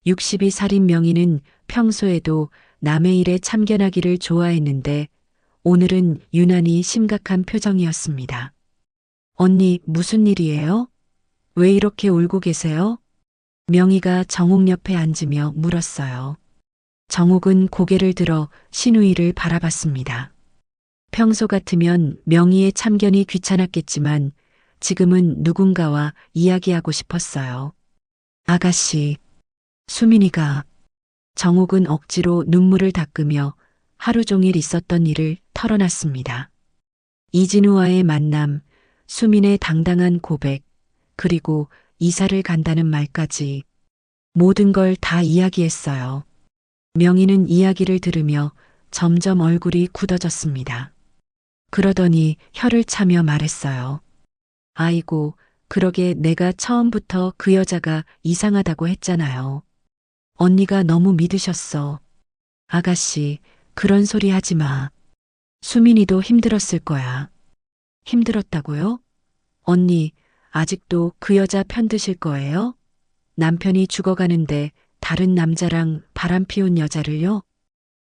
62살인 명희는 평소에도 남의 일에 참견하기를 좋아했는데 오늘은 유난히 심각한 표정이었습니다. 언니, 무슨 일이에요? 왜 이렇게 울고 계세요? 명희가 정옥 옆에 앉으며 물었어요. 정옥은 고개를 들어 신우이를 바라봤습니다. 평소 같으면 명희의 참견이 귀찮았겠지만 지금은 누군가와 이야기하고 싶었어요. 아가씨, 수민이가. 정옥은 억지로 눈물을 닦으며 하루 종일 있었던 일을 털어놨습니다. 이진우와의 만남, 수민의 당당한 고백, 그리고 이사를 간다는 말까지 모든 걸 다 이야기했어요. 명희는 이야기를 들으며 점점 얼굴이 굳어졌습니다. 그러더니 혀를 차며 말했어요. 아이고, 그러게 내가 처음부터 그 여자가 이상하다고 했잖아요. 언니가 너무 믿으셨어. 아가씨, 그런 소리 하지 마. 수민이도 힘들었을 거야. 힘들었다고요? 언니, 아직도 그 여자 편드실 거예요? 남편이 죽어가는데 다른 남자랑 바람 피운 여자를요?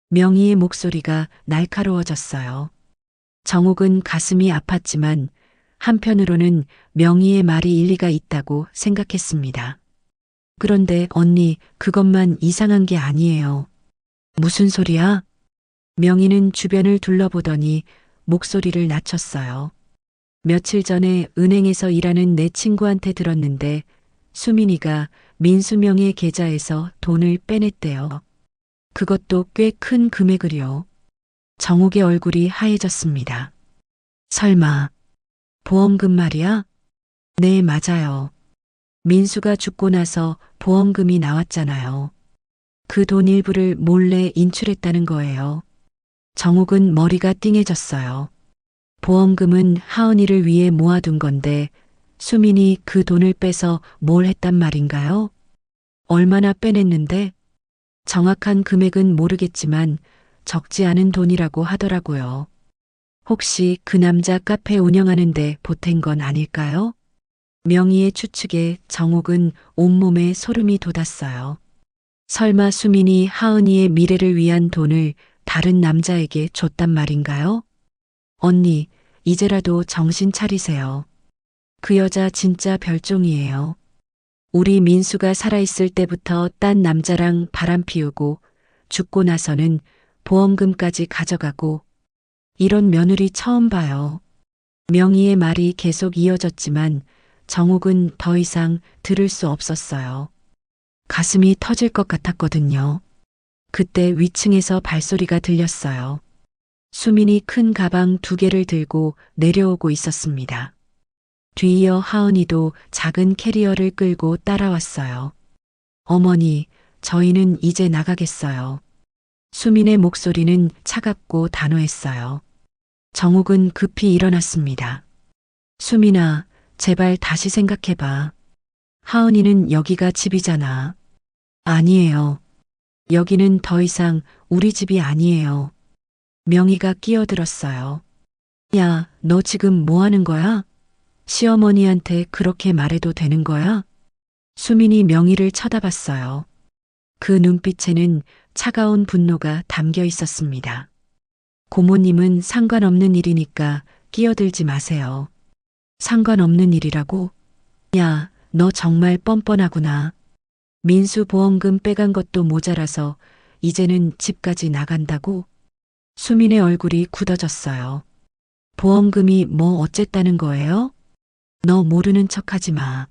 명희의 목소리가 날카로워졌어요. 정옥은 가슴이 아팠지만 한편으로는 명희의 말이 일리가 있다고 생각했습니다. 그런데 언니, 그것만 이상한 게 아니에요. 무슨 소리야? 명희는 주변을 둘러보더니 목소리를 낮췄어요. 며칠 전에 은행에서 일하는 내 친구한테 들었는데 수민이가 민수명의 계좌에서 돈을 빼냈대요. 그것도 꽤 큰 금액을요. 정옥의 얼굴이 하얘졌습니다. 설마 보험금 말이야? 네, 맞아요. 민수가 죽고 나서 보험금이 나왔잖아요. 그 돈 일부를 몰래 인출했다는 거예요. 정옥은 머리가 띵해졌어요. 보험금은 하은이를 위해 모아둔 건데 수민이 그 돈을 빼서 뭘 했단 말인가요? 얼마나 빼냈는데? 정확한 금액은 모르겠지만 적지 않은 돈이라고 하더라고요. 혹시 그 남자 카페 운영하는데 보탠 건 아닐까요? 명희의 추측에 정옥은 온몸에 소름이 돋았어요. 설마 수민이 하은이의 미래를 위한 돈을 다른 남자에게 줬단 말인가요? 언니, 이제라도 정신 차리세요. 그 여자 진짜 별종이에요. 우리 민수가 살아있을 때부터 딴 남자랑 바람 피우고 죽고 나서는 보험금까지 가져가고 이런 며느리 처음 봐요. 명희의 말이 계속 이어졌지만 정옥은 더 이상 들을 수 없었어요. 가슴이 터질 것 같았거든요. 그때 위층에서 발소리가 들렸어요. 수민이 큰 가방 2개를 들고 내려오고 있었습니다. 뒤이어 하은이도 작은 캐리어를 끌고 따라왔어요. 어머니, 저희는 이제 나가겠어요. 수민의 목소리는 차갑고 단호했어요. 정옥은 급히 일어났습니다. 수민아, 제발 다시 생각해봐. 하은이는 여기가 집이잖아. 아니에요. 여기는 더 이상 우리 집이 아니에요. 명희가 끼어들었어요. 야, 너 지금 뭐 하는 거야? 시어머니한테 그렇게 말해도 되는 거야? 수민이 명희를 쳐다봤어요. 그 눈빛에는 차가운 분노가 담겨 있었습니다. 고모님은 상관없는 일이니까 끼어들지 마세요. 상관없는 일이라고? 야, 너 정말 뻔뻔하구나. 민수 보험금 빼간 것도 모자라서 이제는 집까지 나간다고? 수민의 얼굴이 굳어졌어요. 보험금이 뭐 어쨌다는 거예요? 너 모르는 척하지 마.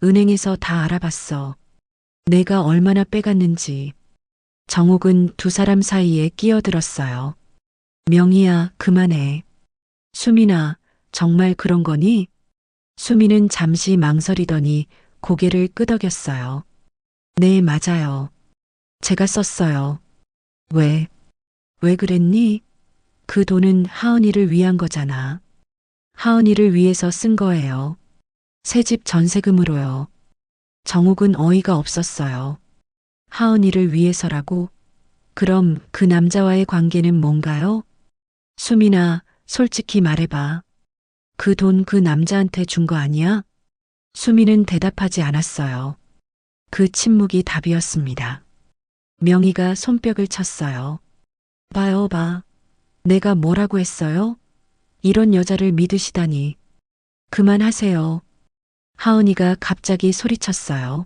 은행에서 다 알아봤어. 내가 얼마나 빼갔는지. 정옥은 두 사람 사이에 끼어들었어요. 명희야, 그만해. 수민아, 정말 그런 거니? 수민은 잠시 망설이더니 고개를 끄덕였어요. 네, 맞아요. 제가 썼어요. 왜? 왜 그랬니? 그 돈은 하은이를 위한 거잖아. 하은이를 위해서 쓴 거예요. 새집 전세금으로요. 정욱은 어이가 없었어요. 하은이를 위해서라고? 그럼 그 남자와의 관계는 뭔가요? 수민아, 솔직히 말해봐. 그 돈 그 남자한테 준 거 아니야? 수민은 대답하지 않았어요. 그 침묵이 답이었습니다. 명희가 손뼉을 쳤어요. 봐요, 봐. 내가 뭐라고 했어요? 이런 여자를 믿으시다니. 그만하세요. 하은이가 갑자기 소리쳤어요.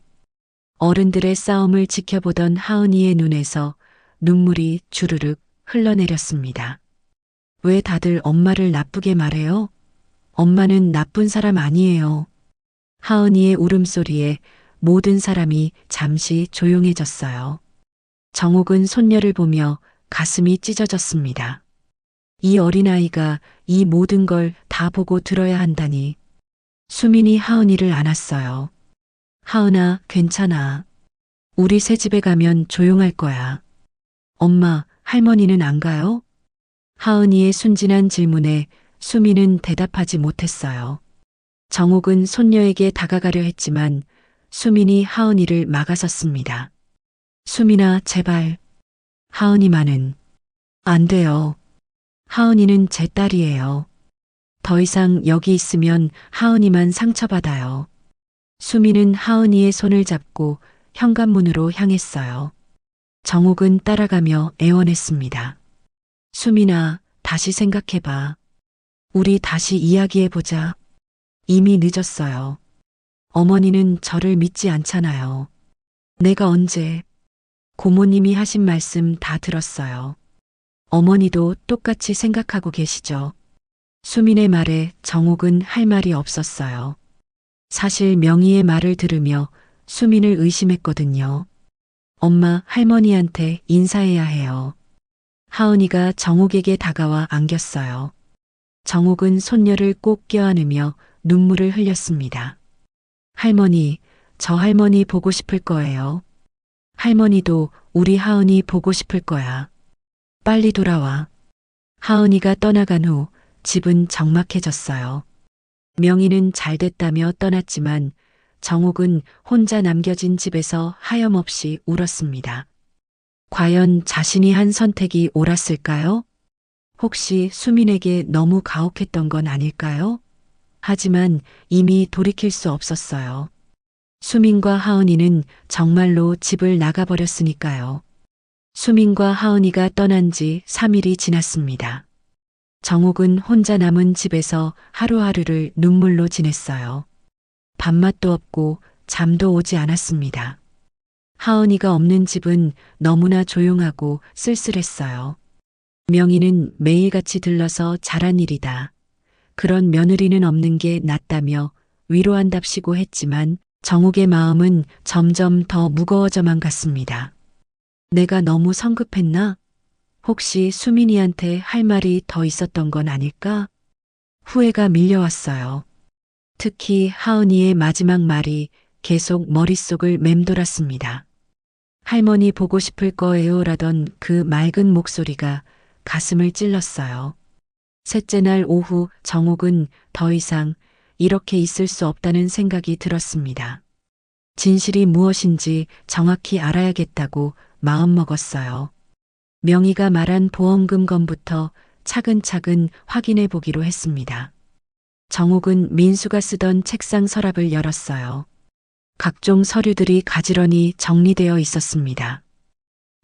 어른들의 싸움을 지켜보던 하은이의 눈에서 눈물이 주르륵 흘러내렸습니다. 왜 다들 엄마를 나쁘게 말해요? 엄마는 나쁜 사람 아니에요. 하은이의 울음소리에 모든 사람이 잠시 조용해졌어요. 정옥은 손녀를 보며 가슴이 찢어졌습니다. 이 어린아이가 이 모든 걸 다 보고 들어야 한다니. 수민이 하은이를 안았어요. 하은아, 괜찮아. 우리 새 집에 가면 조용할 거야. 엄마, 할머니는 안 가요? 하은이의 순진한 질문에 수민은 대답하지 못했어요. 정옥은 손녀에게 다가가려 했지만 수민이 하은이를 막아섰습니다. 수민아, 제발. 하은이만은. 안 돼요. 하은이는 제 딸이에요. 더 이상 여기 있으면 하은이만 상처받아요. 수민은 하은이의 손을 잡고 현관문으로 향했어요. 정옥은 따라가며 애원했습니다. 수민아, 다시 생각해봐. 우리 다시 이야기해보자. 이미 늦었어요. 어머니는 저를 믿지 않잖아요. 내가 언제? 고모님이 하신 말씀 다 들었어요. 어머니도 똑같이 생각하고 계시죠. 수민의 말에 정옥은 할 말이 없었어요. 사실 명희의 말을 들으며 수민을 의심했거든요. 엄마, 할머니한테 인사해야 해요. 하은이가 정옥에게 다가와 안겼어요. 정옥은 손녀를 꼭 껴안으며 눈물을 흘렸습니다. 할머니, 저 할머니 보고 싶을 거예요. 할머니도 우리 하은이 보고 싶을 거야. 빨리 돌아와. 하은이가 떠나간 후 집은 적막해졌어요. 명희는 잘 됐다며 떠났지만 정옥은 혼자 남겨진 집에서 하염없이 울었습니다. 과연 자신이 한 선택이 옳았을까요? 혹시 수민에게 너무 가혹했던 건 아닐까요? 하지만 이미 돌이킬 수 없었어요. 수민과 하은이는 정말로 집을 나가버렸으니까요. 수민과 하은이가 떠난 지 3일이 지났습니다. 정옥은 혼자 남은 집에서 하루하루를 눈물로 지냈어요. 밥맛도 없고 잠도 오지 않았습니다. 하은이가 없는 집은 너무나 조용하고 쓸쓸했어요. 명희는 매일같이 들러서 잘한 일이다. 그런 며느리는 없는 게 낫다며 위로한답시고 했지만 정옥의 마음은 점점 더 무거워져만 갔습니다. 내가 너무 성급했나? 혹시 수민이한테 할 말이 더 있었던 건 아닐까? 후회가 밀려왔어요. 특히 하은이의 마지막 말이 계속 머릿속을 맴돌았습니다. 할머니 보고 싶을 거예요라던 그 맑은 목소리가 가슴을 찔렀어요. 셋째 날 오후 정옥은 더 이상 이렇게 있을 수 없다는 생각이 들었습니다. 진실이 무엇인지 정확히 알아야겠다고 마음먹었어요. 명희가 말한 보험금 건부터 차근차근 확인해 보기로 했습니다. 정옥은 민수가 쓰던 책상 서랍을 열었어요. 각종 서류들이 가지런히 정리되어 있었습니다.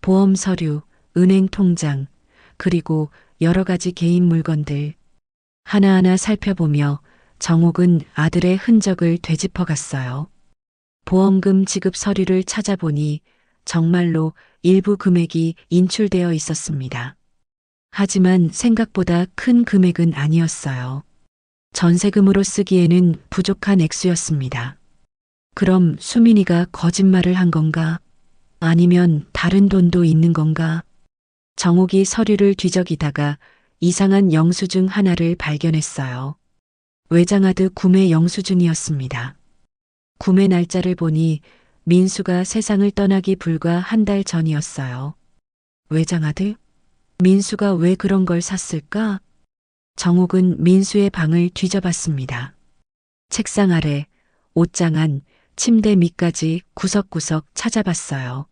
보험 서류, 은행 통장, 그리고 여러 가지 개인 물건들. 하나하나 살펴보며 정옥은 아들의 흔적을 되짚어 갔어요. 보험금 지급 서류를 찾아보니 정말로 일부 금액이 인출되어 있었습니다. 하지만 생각보다 큰 금액은 아니었어요. 전세금으로 쓰기에는 부족한 액수였습니다. 그럼 수민이가 거짓말을 한 건가? 아니면 다른 돈도 있는 건가? 정옥이 서류를 뒤적이다가 이상한 영수증 하나를 발견했어요. 외장하드 구매 영수증이었습니다. 구매 날짜를 보니 민수가 세상을 떠나기 불과 한 달 전이었어요. 외장하드? 민수가 왜 그런 걸 샀을까? 정옥은 민수의 방을 뒤져봤습니다. 책상 아래, 옷장 안, 침대 밑까지 구석구석 찾아봤어요.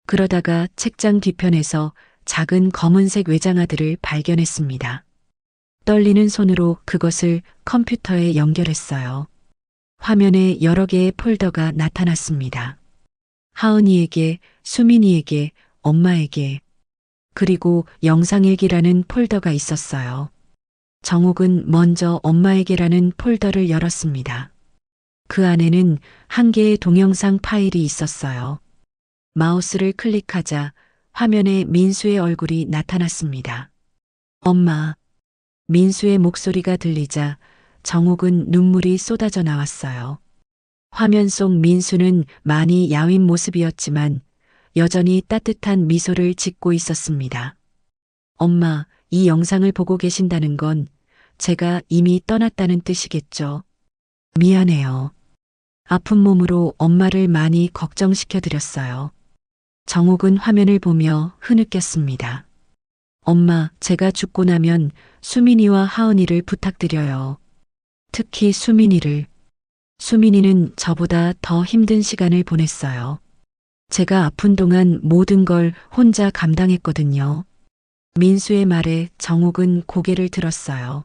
그러다가 책장 뒤편에서 작은 검은색 외장하드를 발견했습니다. 떨리는 손으로 그것을 컴퓨터에 연결했어요. 화면에 여러 개의 폴더가 나타났습니다. 하은이에게, 수민이에게, 엄마에게, 그리고 영상일기라는 폴더가 있었어요. 정옥은 먼저 엄마에게라는 폴더를 열었습니다. 그 안에는 한 개의 동영상 파일이 있었어요. 마우스를 클릭하자 화면에 민수의 얼굴이 나타났습니다. 엄마. 민수의 목소리가 들리자 정옥은 눈물이 쏟아져 나왔어요. 화면 속 민수는 많이 야윈 모습이었지만 여전히 따뜻한 미소를 짓고 있었습니다. 엄마, 이 영상을 보고 계신다는 건 제가 이미 떠났다는 뜻이겠죠. 미안해요. 아픈 몸으로 엄마를 많이 걱정시켜 드렸어요. 정옥은 화면을 보며 흐느꼈습니다. 엄마, 제가 죽고 나면 수민이와 하은이를 부탁드려요. 특히 수민이를. 수민이는 저보다 더 힘든 시간을 보냈어요. 제가 아픈 동안 모든 걸 혼자 감당했거든요. 민수의 말에 정옥은 고개를 들었어요.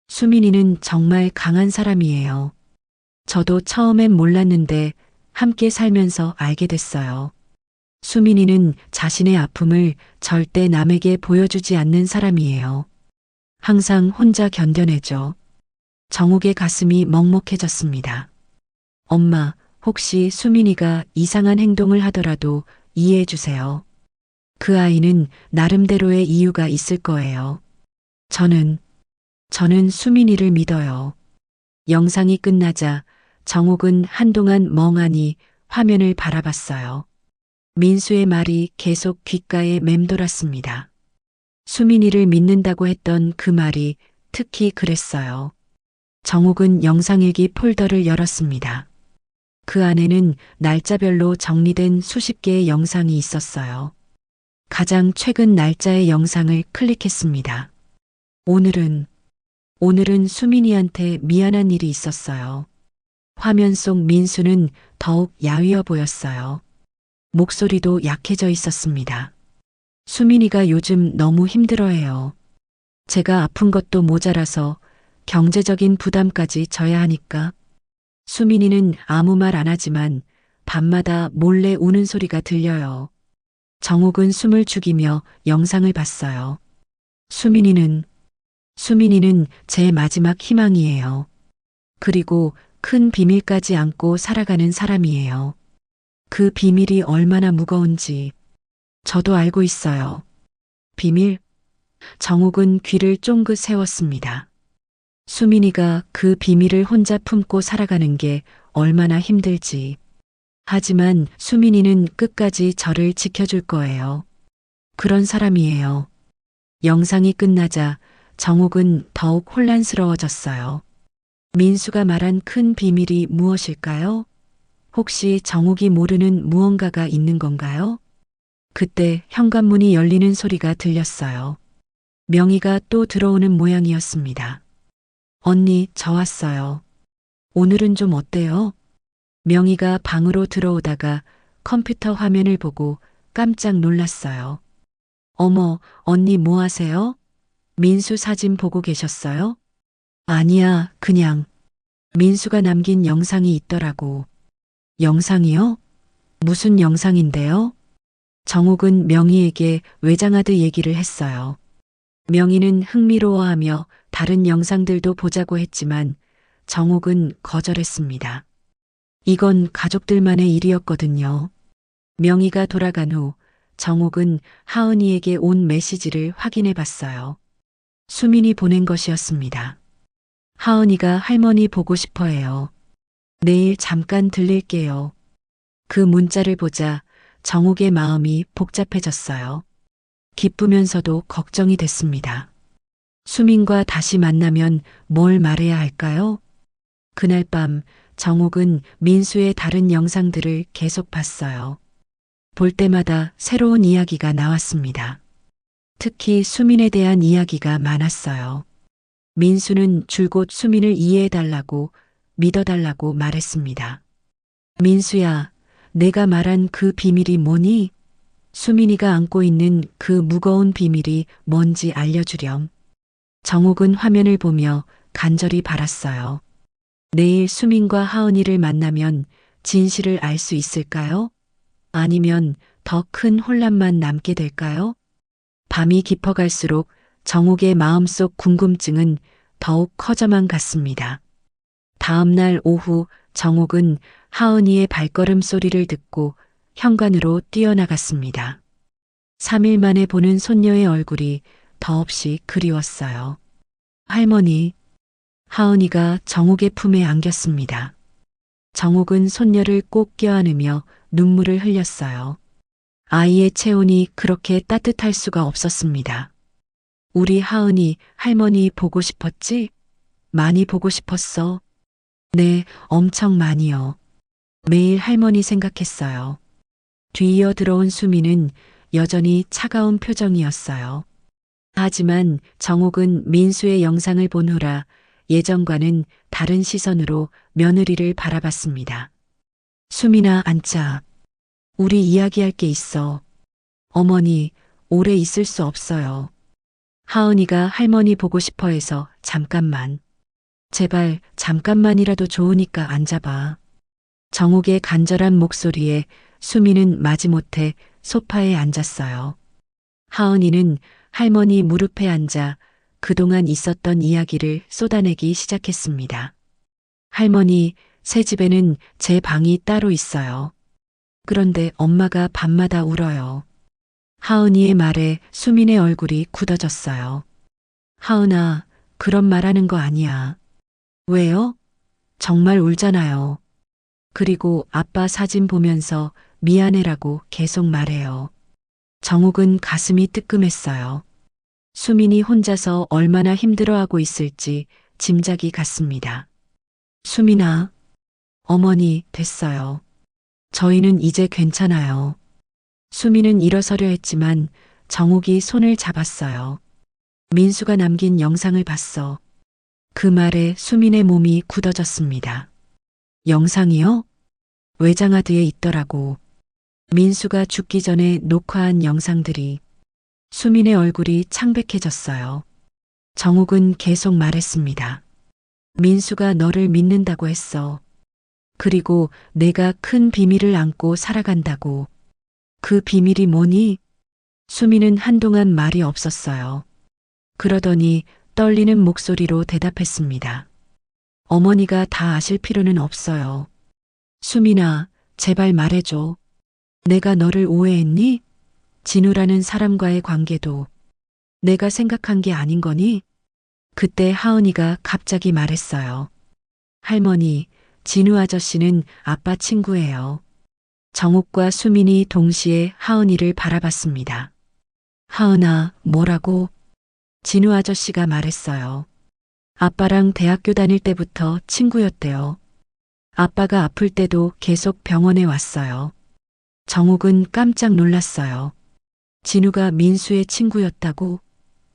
수민이는 정말 강한 사람이에요. 저도 처음엔 몰랐는데 함께 살면서 알게 됐어요. 수민이는 자신의 아픔을 절대 남에게 보여주지 않는 사람이에요. 항상 혼자 견뎌내죠. 정옥의 가슴이 먹먹해졌습니다. 엄마, 혹시 수민이가 이상한 행동을 하더라도 이해해 주세요. 그 아이는 나름대로의 이유가 있을 거예요. 저는 수민이를 믿어요. 영상이 끝나자 정옥은 한동안 멍하니 화면을 바라봤어요. 민수의 말이 계속 귓가에 맴돌았습니다. 수민이를 믿는다고 했던 그 말이 특히 그랬어요. 정옥은 영상일기 폴더를 열었습니다. 그 안에는 날짜별로 정리된 수십 개의 영상이 있었어요. 가장 최근 날짜의 영상을 클릭했습니다. 오늘은 수민이한테 미안한 일이 있었어요. 화면 속 민수는 더욱 야위어 보였어요. 목소리도 약해져 있었습니다. 수민이가 요즘 너무 힘들어해요. 제가 아픈 것도 모자라서 경제적인 부담까지 져야 하니까. 수민이는 아무 말 안 하지만 밤마다 몰래 우는 소리가 들려요. 정옥은 숨을 죽이며 영상을 봤어요. 수민이는 제 마지막 희망이에요. 그리고 큰 비밀까지 안고 살아가는 사람이에요. 그 비밀이 얼마나 무거운지 저도 알고 있어요. 비밀? 정옥은 귀를 쫑긋 세웠습니다. 수민이가 그 비밀을 혼자 품고 살아가는 게 얼마나 힘들지. 하지만 수민이는 끝까지 저를 지켜줄 거예요. 그런 사람이에요. 영상이 끝나자 정옥은 더욱 혼란스러워졌어요. 민수가 말한 큰 비밀이 무엇일까요? 혹시 정옥이 모르는 무언가가 있는 건가요? 그때 현관문이 열리는 소리가 들렸어요. 명희가 또 들어오는 모양이었습니다. 언니, 저 왔어요. 오늘은 좀 어때요? 명희가 방으로 들어오다가 컴퓨터 화면을 보고 깜짝 놀랐어요. 어머, 언니 뭐 하세요? 민수 사진 보고 계셨어요? 아니야, 그냥. 민수가 남긴 영상이 있더라고. 영상이요? 무슨 영상인데요? 정옥은 명희에게 외장하드 얘기를 했어요. 명희는 흥미로워하며 다른 영상들도 보자고 했지만 정옥은 거절했습니다. 이건 가족들만의 일이었거든요. 명희가 돌아간 후 정옥은 하은이에게 온 메시지를 확인해 봤어요. 수민이 보낸 것이었습니다. 하은이가 할머니 보고 싶어 해요. 내일 잠깐 들릴게요. 그 문자를 보자 정옥의 마음이 복잡해졌어요. 기쁘면서도 걱정이 됐습니다. 수민과 다시 만나면 뭘 말해야 할까요? 그날 밤 정옥은 민수의 다른 영상들을 계속 봤어요. 볼 때마다 새로운 이야기가 나왔습니다. 특히 수민에 대한 이야기가 많았어요. 민수는 줄곧 수민을 이해해달라고 믿어달라고 말했습니다. 민수야, 내가 말한 그 비밀이 뭐니? 수민이가 안고 있는 그 무거운 비밀이 뭔지 알려주렴. 정옥은 화면을 보며 간절히 바랐어요. 내일 수민과 하은이를 만나면 진실을 알 수 있을까요? 아니면 더 큰 혼란만 남게 될까요? 밤이 깊어갈수록 정옥의 마음속 궁금증은 더욱 커져만 갔습니다. 다음 날 오후 정옥은 하은이의 발걸음 소리를 듣고 현관으로 뛰어나갔습니다. 3일 만에 보는 손녀의 얼굴이 더없이 그리웠어요. 할머니, 하은이가 정옥의 품에 안겼습니다. 정옥은 손녀를 꼭 껴안으며 눈물을 흘렸어요. 아이의 체온이 그렇게 따뜻할 수가 없었습니다. 우리 하은이 할머니 보고 싶었지? 많이 보고 싶었어. 네, 엄청 많이요. 매일 할머니 생각했어요. 뒤이어 들어온 수미는 여전히 차가운 표정이었어요. 하지만 정옥은 민수의 영상을 본 후라 예전과는 다른 시선으로 며느리를 바라봤습니다. 수민아, 앉자. 우리 이야기할 게 있어. 어머니, 오래 있을 수 없어요. 하은이가 할머니 보고 싶어 해서 잠깐만. 제발 잠깐만이라도 좋으니까 앉아봐. 정옥의 간절한 목소리에 수미는 마지못해 소파에 앉았어요. 하은이는 할머니 무릎에 앉아 그동안 있었던 이야기를 쏟아내기 시작했습니다. 할머니, 새 집에는 제 방이 따로 있어요. 그런데 엄마가 밤마다 울어요. 하은이의 말에 수민의 얼굴이 굳어졌어요. 하은아, 그런 말하는 거 아니야. 왜요? 정말 울잖아요. 그리고 아빠 사진 보면서 미안해라고 계속 말해요. 정옥은 가슴이 뜨끔했어요. 수민이 혼자서 얼마나 힘들어하고 있을지 짐작이 갔습니다. 수민아, 어머니, 됐어요. 저희는 이제 괜찮아요. 수민은 일어서려 했지만 정옥이 손을 잡았어요. 민수가 남긴 영상을 봤어. 그 말에 수민의 몸이 굳어졌습니다. 영상이요? 외장하드에 있더라고. 민수가 죽기 전에 녹화한 영상들이. 수민의 얼굴이 창백해졌어요. 정옥은 계속 말했습니다. 민수가 너를 믿는다고 했어. 그리고 내가 큰 비밀을 안고 살아간다고. 그 비밀이 뭐니? 수민은 한동안 말이 없었어요. 그러더니 떨리는 목소리로 대답했습니다. 어머니가 다 아실 필요는 없어요. 수민아, 제발 말해줘. 내가 너를 오해했니? 진우라는 사람과의 관계도 내가 생각한 게 아닌 거니? 그때 하은이가 갑자기 말했어요. 할머니, 진우 아저씨는 아빠 친구예요. 정옥과 수민이 동시에 하은이를 바라봤습니다. 하은아, 뭐라고? 진우 아저씨가 말했어요. 아빠랑 대학교 다닐 때부터 친구였대요. 아빠가 아플 때도 계속 병원에 왔어요. 정옥은 깜짝 놀랐어요. 진우가 민수의 친구였다고?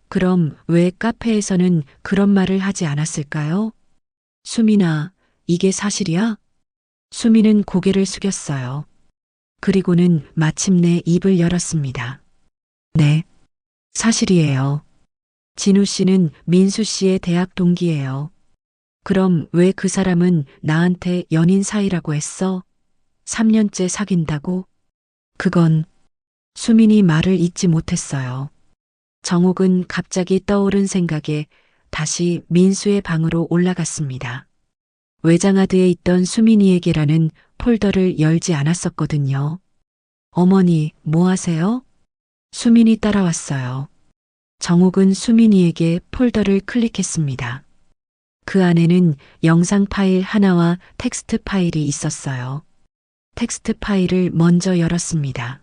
그럼 왜 카페에서는 그런 말을 하지 않았을까요? 수민아, 이게 사실이야? 수민은 고개를 숙였어요. 그리고는 마침내 입을 열었습니다. 네, 사실이에요. 진우 씨는 민수 씨의 대학 동기예요. 그럼 왜 그 사람은 나한테 연인 사이라고 했어? 3년째 사귄다고? 그건 수민이 말을 잇지 못했어요. 정옥은 갑자기 떠오른 생각에 다시 민수의 방으로 올라갔습니다. 외장하드에 있던 수민이에게라는 폴더를 열지 않았었거든요. 어머니, 뭐 하세요? 수민이 따라왔어요. 정옥은 수민이에게 폴더를 클릭했습니다. 그 안에는 영상 파일 하나와 텍스트 파일이 있었어요. 텍스트 파일을 먼저 열었습니다.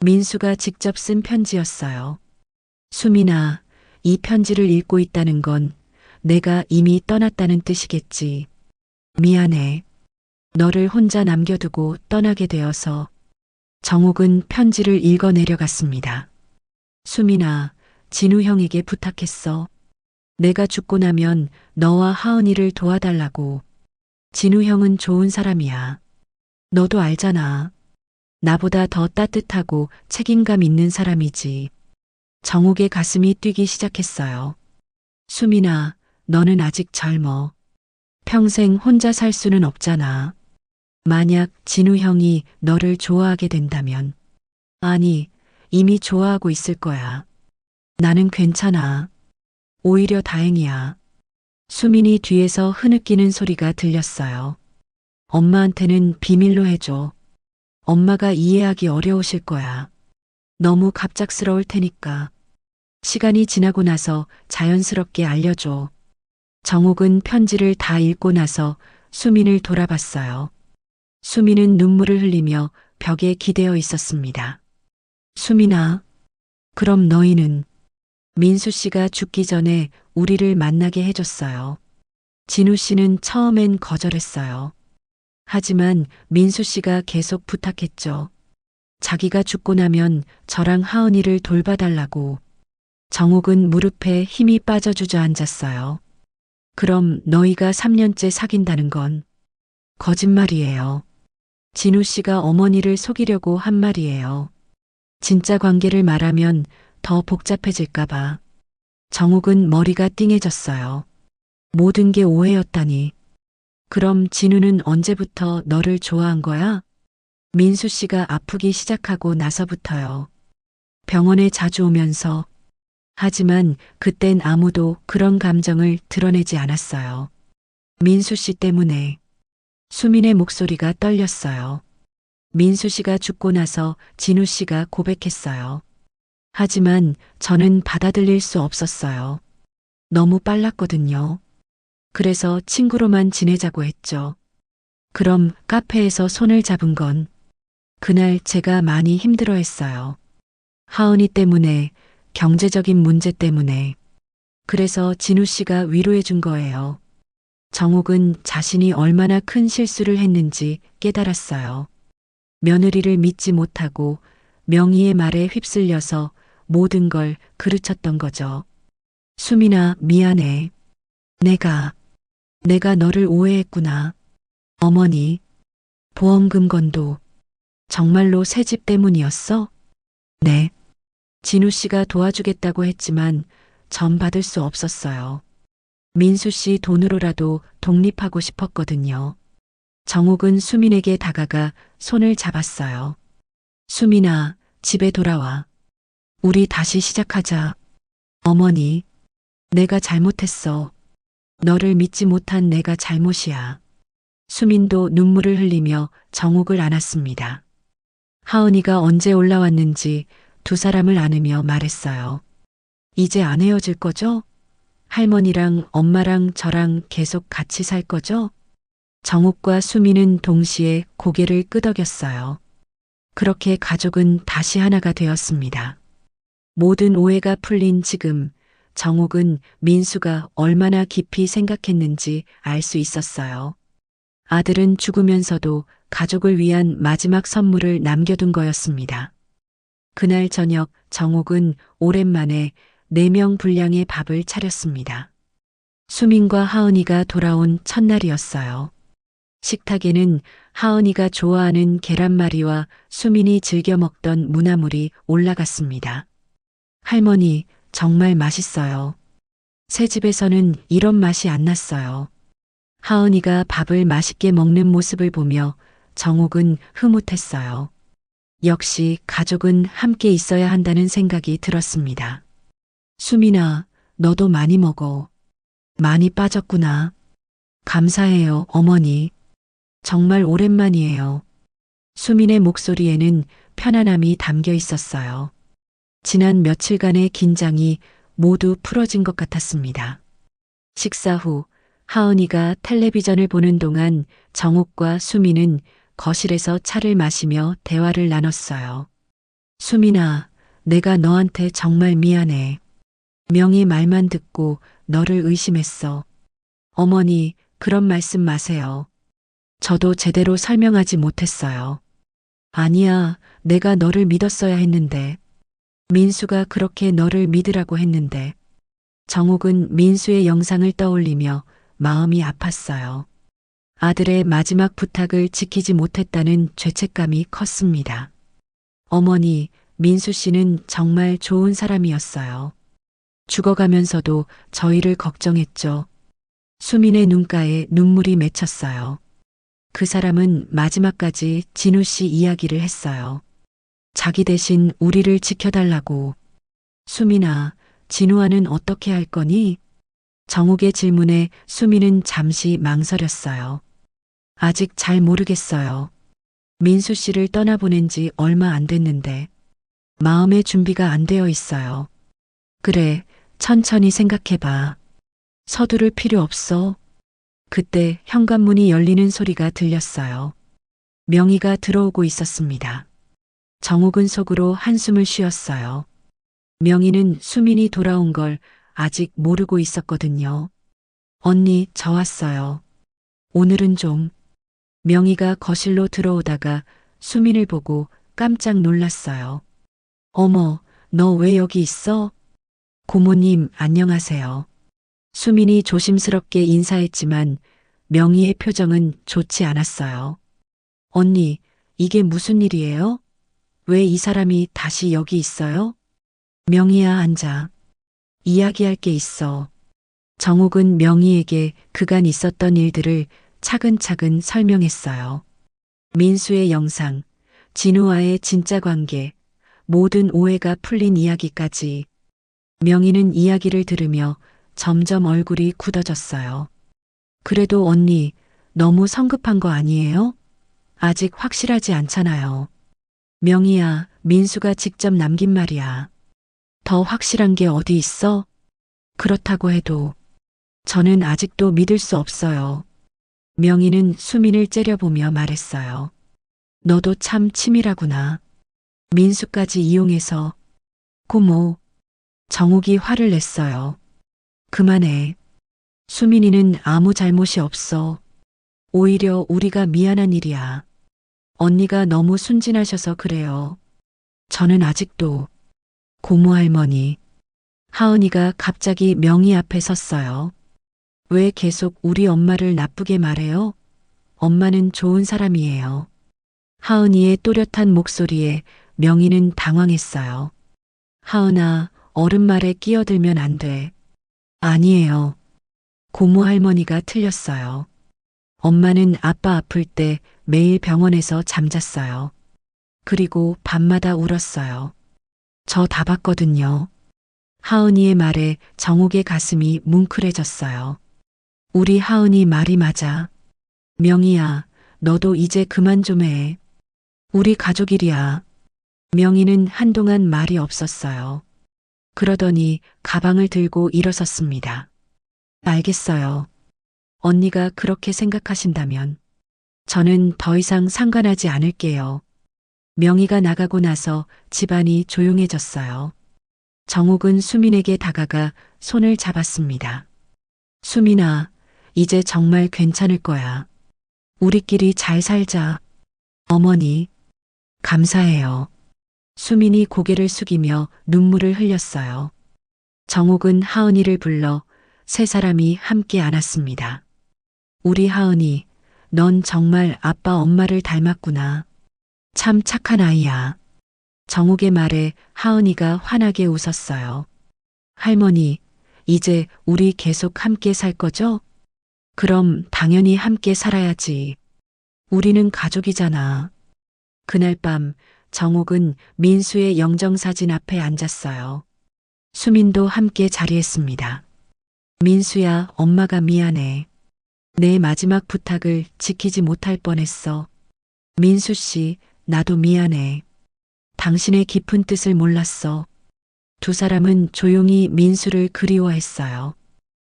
민수가 직접 쓴 편지였어요. 수민아, 이 편지를 읽고 있다는 건 내가 이미 떠났다는 뜻이겠지. 미안해. 너를 혼자 남겨두고 떠나게 되어서. 정옥은 편지를 읽어 내려갔습니다. 수민아, 진우 형에게 부탁했어. 내가 죽고 나면 너와 하은이를 도와달라고. 진우 형은 좋은 사람이야. 너도 알잖아. 나보다 더 따뜻하고 책임감 있는 사람이지. 정옥의 가슴이 뛰기 시작했어요. 수민아, 너는 아직 젊어. 평생 혼자 살 수는 없잖아. 만약 진우 형이 너를 좋아하게 된다면. 아니, 이미 좋아하고 있을 거야. 나는 괜찮아. 오히려 다행이야. 수민이 뒤에서 흐느끼는 소리가 들렸어요. 엄마한테는 비밀로 해줘. 엄마가 이해하기 어려우실 거야. 너무 갑작스러울 테니까. 시간이 지나고 나서 자연스럽게 알려줘. 정옥은 편지를 다 읽고 나서 수민을 돌아봤어요. 수민은 눈물을 흘리며 벽에 기대어 있었습니다. 수민아, 그럼 너희는? 민수 씨가 죽기 전에 우리를 만나게 해줬어요. 진우 씨는 처음엔 거절했어요. 하지만 민수 씨가 계속 부탁했죠. 자기가 죽고 나면 저랑 하은이를 돌봐달라고. 정옥은 무릎에 힘이 빠져 주저앉았어요. 그럼 너희가 3년째 사귄다는 건 거짓말이에요. 진우 씨가 어머니를 속이려고 한 말이에요. 진짜 관계를 말하면 더 복잡해질까봐. 정옥은 머리가 띵해졌어요. 모든 게 오해였다니. 그럼 진우는 언제부터 너를 좋아한 거야? 민수 씨가 아프기 시작하고 나서부터요. 병원에 자주 오면서. 하지만 그땐 아무도 그런 감정을 드러내지 않았어요. 민수 씨 때문에. 수민의 목소리가 떨렸어요. 민수 씨가 죽고 나서 진우 씨가 고백했어요. 하지만 저는 받아들일 수 없었어요. 너무 빨랐거든요. 그래서 친구로만 지내자고 했죠. 그럼 카페에서 손을 잡은 건 그날 제가 많이 힘들어했어요. 하은이 때문에, 경제적인 문제 때문에. 그래서 진우 씨가 위로해 준 거예요. 정옥은 자신이 얼마나 큰 실수를 했는지 깨달았어요. 며느리를 믿지 못하고 명희의 말에 휩쓸려서 모든 걸 그르쳤던 거죠. 수민아, 미안해. 내가 너를 오해했구나. 어머니, 보험금 건도 정말로 새 집 때문이었어? 네. 진우 씨가 도와주겠다고 했지만 전 받을 수 없었어요. 민수 씨 돈으로라도 독립하고 싶었거든요. 정옥은 수민에게 다가가 손을 잡았어요. 수민아, 집에 돌아와. 우리 다시 시작하자. 어머니, 내가 잘못했어. 너를 믿지 못한 내가 잘못이야. 수민도 눈물을 흘리며 정옥을 안았습니다. 하은이가 언제 올라왔는지 두 사람을 안으며 말했어요. 이제 안 헤어질 거죠? 할머니랑 엄마랑 저랑 계속 같이 살 거죠? 정옥과 수민은 동시에 고개를 끄덕였어요. 그렇게 가족은 다시 하나가 되었습니다. 모든 오해가 풀린 지금 정옥은 민수가 얼마나 깊이 생각했는지 알 수 있었어요. 아들은 죽으면서도 가족을 위한 마지막 선물을 남겨둔 거였습니다. 그날 저녁 정옥은 오랜만에 4명 분량의 밥을 차렸습니다. 수민과 하은이가 돌아온 첫날이었어요. 식탁에는 하은이가 좋아하는 계란말이와 수민이 즐겨 먹던 무나물이 올라갔습니다. 할머니, 정말 맛있어요. 새 집에서는 이런 맛이 안 났어요. 하은이가 밥을 맛있게 먹는 모습을 보며 정옥은 흐뭇했어요. 역시 가족은 함께 있어야 한다는 생각이 들었습니다. 수민아, 너도 많이 먹어. 많이 빠졌구나. 감사해요, 어머니. 정말 오랜만이에요. 수민의 목소리에는 편안함이 담겨 있었어요. 지난 며칠간의 긴장이 모두 풀어진 것 같았습니다. 식사 후 하은이가 텔레비전을 보는 동안 정옥과 수민은 거실에서 차를 마시며 대화를 나눴어요. 수민아, 내가 너한테 정말 미안해. 명희 말만 듣고 너를 의심했어. 어머니, 그런 말씀 마세요. 저도 제대로 설명하지 못했어요. 아니야, 내가 너를 믿었어야 했는데. 민수가 그렇게 너를 믿으라고 했는데. 정옥은 민수의 영상을 떠올리며 마음이 아팠어요. 아들의 마지막 부탁을 지키지 못했다는 죄책감이 컸습니다. 어머니, 민수 씨는 정말 좋은 사람이었어요. 죽어가면서도 저희를 걱정했죠. 수민의 눈가에 눈물이 맺혔어요. 그 사람은 마지막까지 진우 씨 이야기를 했어요. 자기 대신 우리를 지켜달라고. 수민아, 진우와는 어떻게 할 거니? 정욱의 질문에 수민은 잠시 망설였어요. 아직 잘 모르겠어요. 민수 씨를 떠나보낸 지 얼마 안 됐는데 마음의 준비가 안 되어 있어요. 그래, 천천히 생각해봐. 서두를 필요 없어. 그때 현관문이 열리는 소리가 들렸어요. 명희가 들어오고 있었습니다. 정욱은 속으로 한숨을 쉬었어요. 명희는 수민이 돌아온 걸 아직 모르고 있었거든요. 언니, 저 왔어요. 오늘은 좀. 명희가 거실로 들어오다가 수민을 보고 깜짝 놀랐어요. 어머, 너 왜 여기 있어? 고모님, 안녕하세요. 수민이 조심스럽게 인사했지만 명희의 표정은 좋지 않았어요. 언니, 이게 무슨 일이에요? 왜 이 사람이 다시 여기 있어요? 명희야, 앉아. 이야기할 게 있어. 정욱은 명희에게 그간 있었던 일들을 차근차근 설명했어요. 민수의 영상, 진우와의 진짜 관계, 모든 오해가 풀린 이야기까지. 명희는 이야기를 들으며 점점 얼굴이 굳어졌어요. 그래도 언니, 너무 성급한 거 아니에요? 아직 확실하지 않잖아요. 명희야, 민수가 직접 남긴 말이야. 더 확실한 게 어디 있어? 그렇다고 해도 저는 아직도 믿을 수 없어요. 명희는 수민을 째려보며 말했어요. 너도 참 치밀하구나. 민수까지 이용해서. 고모. 정욱이 화를 냈어요. 그만해. 수민이는 아무 잘못이 없어. 오히려 우리가 미안한 일이야. 언니가 너무 순진하셔서 그래요. 저는 아직도. 고모 할머니. 하은이가 갑자기 명희 앞에 섰어요. 왜 계속 우리 엄마를 나쁘게 말해요? 엄마는 좋은 사람이에요. 하은이의 또렷한 목소리에 명희는 당황했어요. 하은아, 어른 말에 끼어들면 안 돼. 아니에요. 고모 할머니가 틀렸어요. 엄마는 아빠 아플 때 매일 병원에서 잠잤어요. 그리고 밤마다 울었어요. 저 다 봤거든요. 하은이의 말에 정욱의 가슴이 뭉클해졌어요. 우리 하은이 말이 맞아. 명희야, 너도 이제 그만 좀 해. 우리 가족 일이야. 명희는 한동안 말이 없었어요. 그러더니 가방을 들고 일어섰습니다. 알겠어요. 언니가 그렇게 생각하신다면 저는 더 이상 상관하지 않을게요. 명희가 나가고 나서 집안이 조용해졌어요. 정욱은 수민에게 다가가 손을 잡았습니다. 수민아, 이제 정말 괜찮을 거야. 우리끼리 잘 살자. 어머니, 감사해요. 수민이 고개를 숙이며 눈물을 흘렸어요. 정욱은 하은이를 불러 세 사람이 함께 안았습니다. 우리 하은이, 넌 정말 아빠 엄마를 닮았구나. 참 착한 아이야. 정욱의 말에 하은이가 환하게 웃었어요. 할머니, 이제 우리 계속 함께 살 거죠? 그럼 당연히 함께 살아야지. 우리는 가족이잖아. 그날 밤 정옥은 민수의 영정사진 앞에 앉았어요. 수민도 함께 자리했습니다. 민수야, 엄마가 미안해. 내 마지막 부탁을 지키지 못할 뻔했어. 민수 씨, 나도 미안해. 당신의 깊은 뜻을 몰랐어. 두 사람은 조용히 민수를 그리워했어요.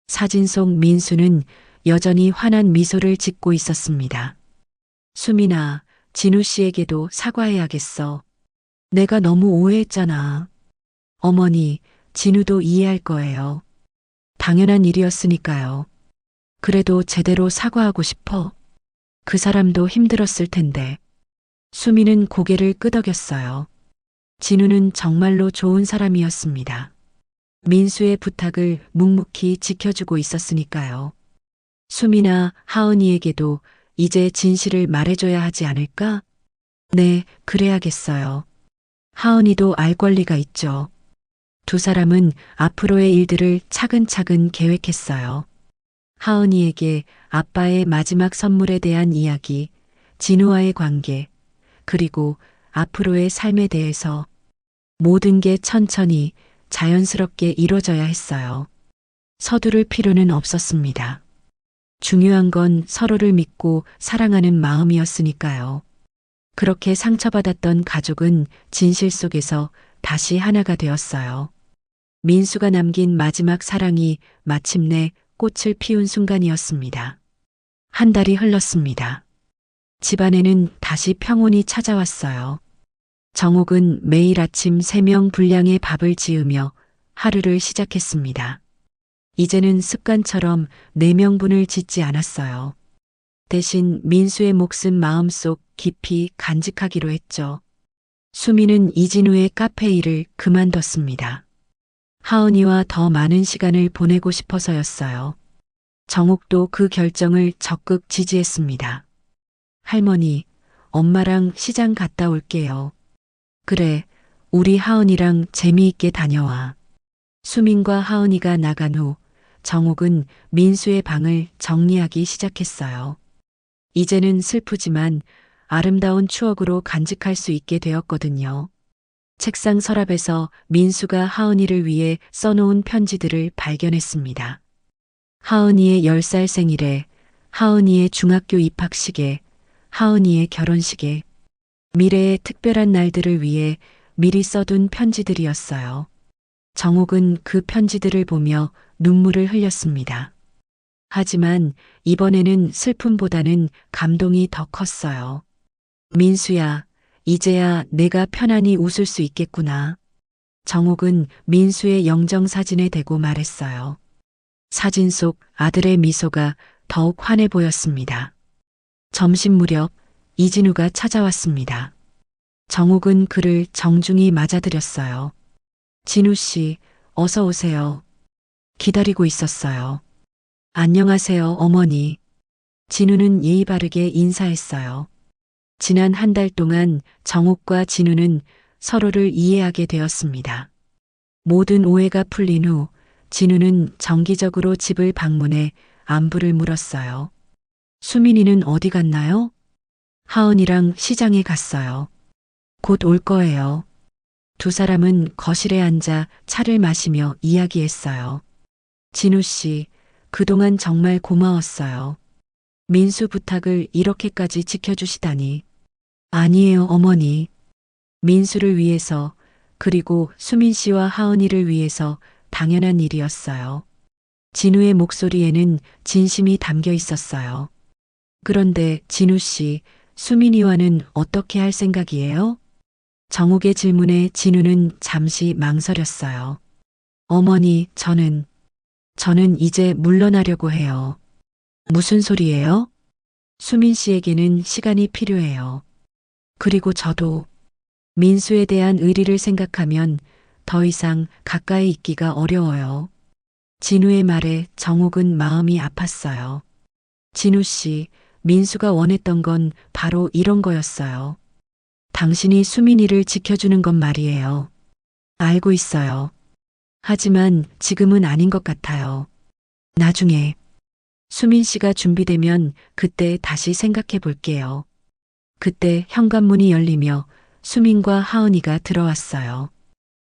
사진 속 민수는 여전히 환한 미소를 짓고 있었습니다. 수민아, 진우 씨에게도 사과해야겠어. 내가 너무 오해했잖아. 어머니, 진우도 이해할 거예요. 당연한 일이었으니까요. 그래도 제대로 사과하고 싶어. 그 사람도 힘들었을 텐데. 수미는 고개를 끄덕였어요. 진우는 정말로 좋은 사람이었습니다. 민수의 부탁을 묵묵히 지켜주고 있었으니까요. 수미나 하은이에게도 이제 진실을 말해줘야 하지 않을까? 네, 그래야겠어요. 하은이도 알 권리가 있죠. 두 사람은 앞으로의 일들을 차근차근 계획했어요. 하은이에게 아빠의 마지막 선물에 대한 이야기, 진우와의 관계, 그리고 앞으로의 삶에 대해서 모든 게 천천히 자연스럽게 이루어져야 했어요. 서두를 필요는 없었습니다. 중요한 건 서로를 믿고 사랑하는 마음이었으니까요. 그렇게 상처받았던 가족은 진실 속에서 다시 하나가 되었어요. 민수가 남긴 마지막 사랑이 마침내 꽃을 피운 순간이었습니다. 한 달이 흘렀습니다. 집안에는 다시 평온이 찾아왔어요. 정옥은 매일 아침 3명 분량의 밥을 지으며 하루를 시작했습니다. 이제는 습관처럼 4명분을 짓지 않았어요. 대신 민수의 몫은 마음속 깊이 간직하기로 했죠. 수미는 이진우의 카페 일을 그만뒀습니다. 하은이와 더 많은 시간을 보내고 싶어서였어요. 정옥도 그 결정을 적극 지지했습니다. 할머니, 엄마랑 시장 갔다 올게요. 그래, 우리 하은이랑 재미있게 다녀와. 수민과 하은이가 나간 후 정옥은 민수의 방을 정리하기 시작했어요. 이제는 슬프지만 아름다운 추억으로 간직할 수 있게 되었거든요. 책상 서랍에서 민수가 하은이를 위해 써놓은 편지들을 발견했습니다. 하은이의 10살 생일에, 하은이의 중학교 입학식에, 하은이의 결혼식에, 미래의 특별한 날들을 위해 미리 써둔 편지들이었어요. 정옥은 그 편지들을 보며 눈물을 흘렸습니다. 하지만 이번에는 슬픔보다는 감동이 더 컸어요. 민수야, 이제야 내가 편안히 웃을 수 있겠구나. 정옥은 민수의 영정사진에 대고 말했어요. 사진 속 아들의 미소가 더욱 환해 보였습니다. 점심 무렵 이진우가 찾아왔습니다. 정옥은 그를 정중히 맞아들였어요. 진우 씨, 어서 오세요. 기다리고 있었어요. 안녕하세요, 어머니. 진우는 예의 바르게 인사했어요. 지난 한 달 동안 정옥과 진우는 서로를 이해하게 되었습니다. 모든 오해가 풀린 후 진우는 정기적으로 집을 방문해 안부를 물었어요. 수민이는 어디 갔나요? 하은이랑 시장에 갔어요. 곧 올 거예요. 두 사람은 거실에 앉아 차를 마시며 이야기했어요. 진우 씨, 그동안 정말 고마웠어요. 민수 부탁을 이렇게까지 지켜주시다니. 아니에요, 어머니. 민수를 위해서, 그리고 수민 씨와 하은이를 위해서 당연한 일이었어요. 진우의 목소리에는 진심이 담겨 있었어요. 그런데 진우 씨, 수민이와는 어떻게 할 생각이에요? 정옥의 질문에 진우는 잠시 망설였어요. 어머니, 저는 이제 물러나려고 해요. 무슨 소리예요? 수민 씨에게는 시간이 필요해요. 그리고 저도 민수에 대한 의리를 생각하면 더 이상 가까이 있기가 어려워요. 진우의 말에 정옥은 마음이 아팠어요. 진우 씨, 민수가 원했던 건 바로 이런 거였어요. 당신이 수민이를 지켜주는 건 말이에요. 알고 있어요. 하지만 지금은 아닌 것 같아요. 나중에 수민 씨가 준비되면 그때 다시 생각해 볼게요. 그때 현관문이 열리며 수민과 하은이가 들어왔어요.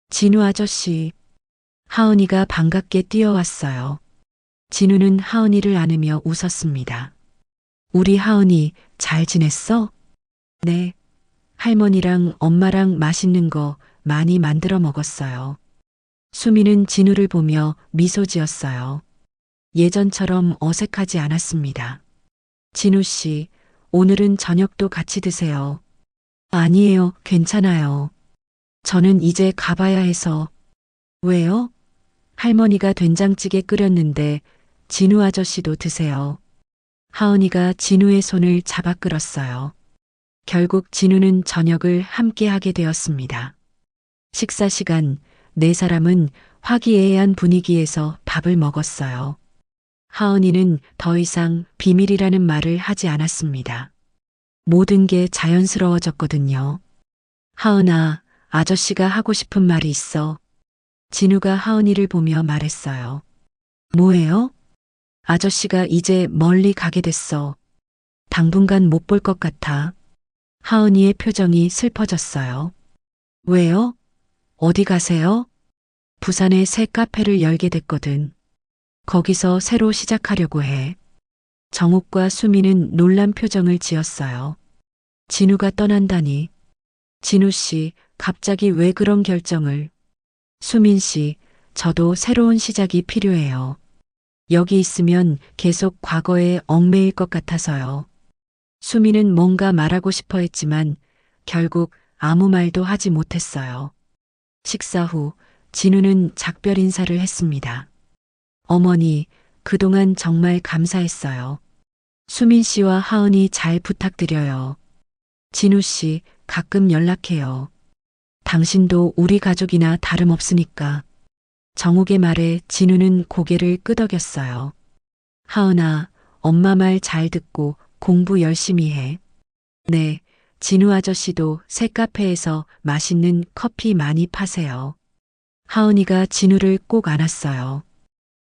진우 아저씨. 하은이가 반갑게 뛰어왔어요. 진우는 하은이를 안으며 웃었습니다. 우리 하은이 잘 지냈어? 네. 할머니랑 엄마랑 맛있는 거 많이 만들어 먹었어요. 수미는 진우를 보며 미소 지었어요. 예전처럼 어색하지 않았습니다. 진우 씨, 오늘은 저녁도 같이 드세요. 아니에요, 괜찮아요. 저는 이제 가봐야 해서. 왜요? 할머니가 된장찌개 끓였는데 진우 아저씨도 드세요. 하은이가 진우의 손을 잡아 끌었어요. 결국 진우는 저녁을 함께 하게 되었습니다. 식사 시간, 네 사람은 화기애애한 분위기에서 밥을 먹었어요. 하은이는 더 이상 비밀이라는 말을 하지 않았습니다. 모든 게 자연스러워졌거든요. 하은아, 아저씨가 하고 싶은 말이 있어. 진우가 하은이를 보며 말했어요. 뭐예요? 아저씨가 이제 멀리 가게 됐어. 당분간 못 볼 것 같아. 하은이의 표정이 슬퍼졌어요. 왜요? 어디 가세요? 부산에 새 카페를 열게 됐거든. 거기서 새로 시작하려고 해. 정욱과 수미는 놀란 표정을 지었어요. 진우가 떠난다니. 진우 씨, 갑자기 왜 그런 결정을? 수민 씨, 저도 새로운 시작이 필요해요. 여기 있으면 계속 과거에 얽매일 것 같아서요. 수미는 뭔가 말하고 싶어 했지만 결국 아무 말도 하지 못했어요. 식사 후 진우는 작별 인사를 했습니다. 어머니, 그동안 정말 감사했어요. 수민 씨와 하은이 잘 부탁드려요. 진우 씨, 가끔 연락해요. 당신도 우리 가족이나 다름없으니까. 정욱의 말에 진우는 고개를 끄덕였어요. 하은아, 엄마 말 잘 듣고 공부 열심히 해. 네, 진우 아저씨도 새 카페에서 맛있는 커피 많이 파세요. 하은이가 진우를 꼭 안았어요.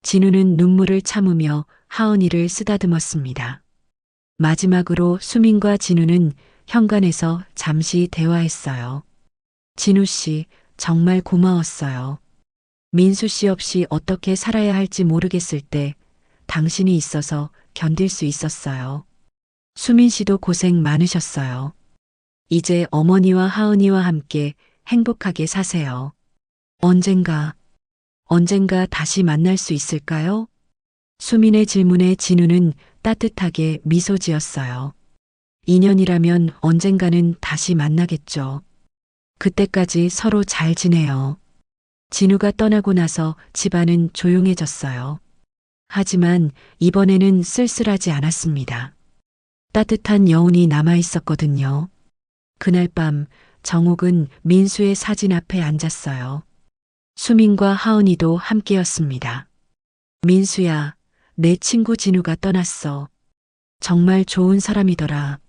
진우는 눈물을 참으며 하은이를 쓰다듬었습니다. 마지막으로 수민과 진우는 현관에서 잠시 대화했어요. 진우 씨, 정말 고마웠어요. 민수 씨 없이 어떻게 살아야 할지 모르겠을 때 당신이 있어서 견딜 수 있었어요. 수민 씨도 고생 많으셨어요. 이제 어머니와 하은이와 함께 행복하게 사세요. 언젠가 다시 만날 수 있을까요? 수민의 질문에 진우는 따뜻하게 미소 지었어요. 인연이라면 언젠가는 다시 만나겠죠. 그때까지 서로 잘 지내요. 진우가 떠나고 나서 집안은 조용해졌어요. 하지만 이번에는 쓸쓸하지 않았습니다. 따뜻한 여운이 남아 있었거든요. 그날 밤 정욱은 민수의 사진 앞에 앉았어요. 수민과 하은이도 함께였습니다. 민수야, 내 친구 진우가 떠났어. 정말 좋은 사람이더라.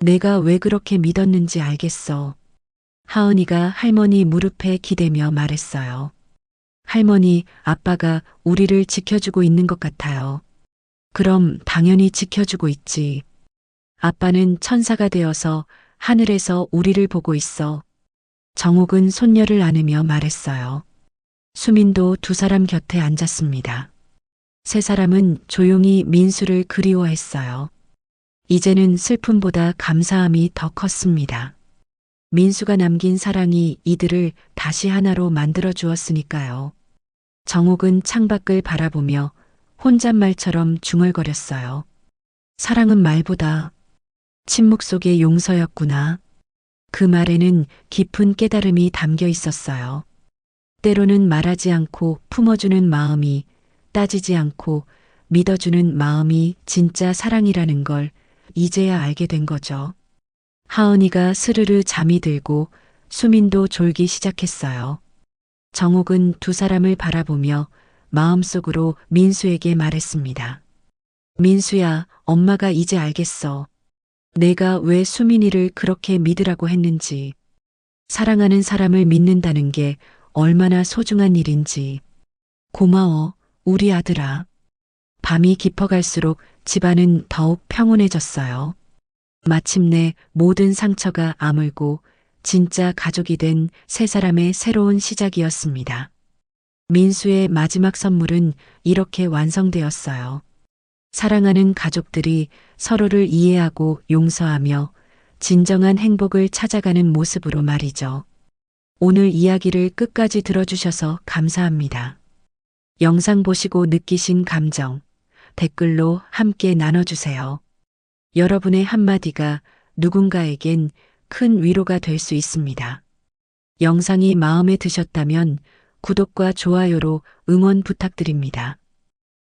내가 왜 그렇게 믿었는지 알겠어. 하은이가 할머니 무릎에 기대며 말했어요. 할머니, 아빠가 우리를 지켜주고 있는 것 같아요. 그럼 당연히 지켜주고 있지. 아빠는 천사가 되어서 하늘에서 우리를 보고 있어. 정욱은 손녀를 안으며 말했어요. 수민도 두 사람 곁에 앉았습니다. 세 사람은 조용히 민수를 그리워했어요. 이제는 슬픔보다 감사함이 더 컸습니다. 민수가 남긴 사랑이 이들을 다시 하나로 만들어 주었으니까요. 정욱은 창밖을 바라보며 혼잣말처럼 중얼거렸어요. 사랑은 말보다 침묵 속의 용서였구나. 그 말에는 깊은 깨달음이 담겨 있었어요. 때로는 말하지 않고 품어주는 마음이, 따지지 않고 믿어주는 마음이 진짜 사랑이라는 걸 이제야 알게 된 거죠. 하은이가 스르르 잠이 들고 수민도 졸기 시작했어요. 정욱은 두 사람을 바라보며 마음속으로 민수에게 말했습니다. 민수야, 엄마가 이제 알겠어. 내가 왜 수민이를 그렇게 믿으라고 했는지. 사랑하는 사람을 믿는다는 게 얼마나 소중한 일인지. 고마워, 우리 아들아. 밤이 깊어갈수록 집안은 더욱 평온해졌어요. 마침내 모든 상처가 아물고 진짜 가족이 된 세 사람의 새로운 시작이었습니다. 민수의 마지막 선물은 이렇게 완성되었어요. 사랑하는 가족들이 서로를 이해하고 용서하며 진정한 행복을 찾아가는 모습으로 말이죠. 오늘 이야기를 끝까지 들어주셔서 감사합니다. 영상 보시고 느끼신 감정, 댓글로 함께 나눠주세요. 여러분의 한마디가 누군가에겐 큰 위로가 될 수 있습니다. 영상이 마음에 드셨다면 구독과 좋아요로 응원 부탁드립니다.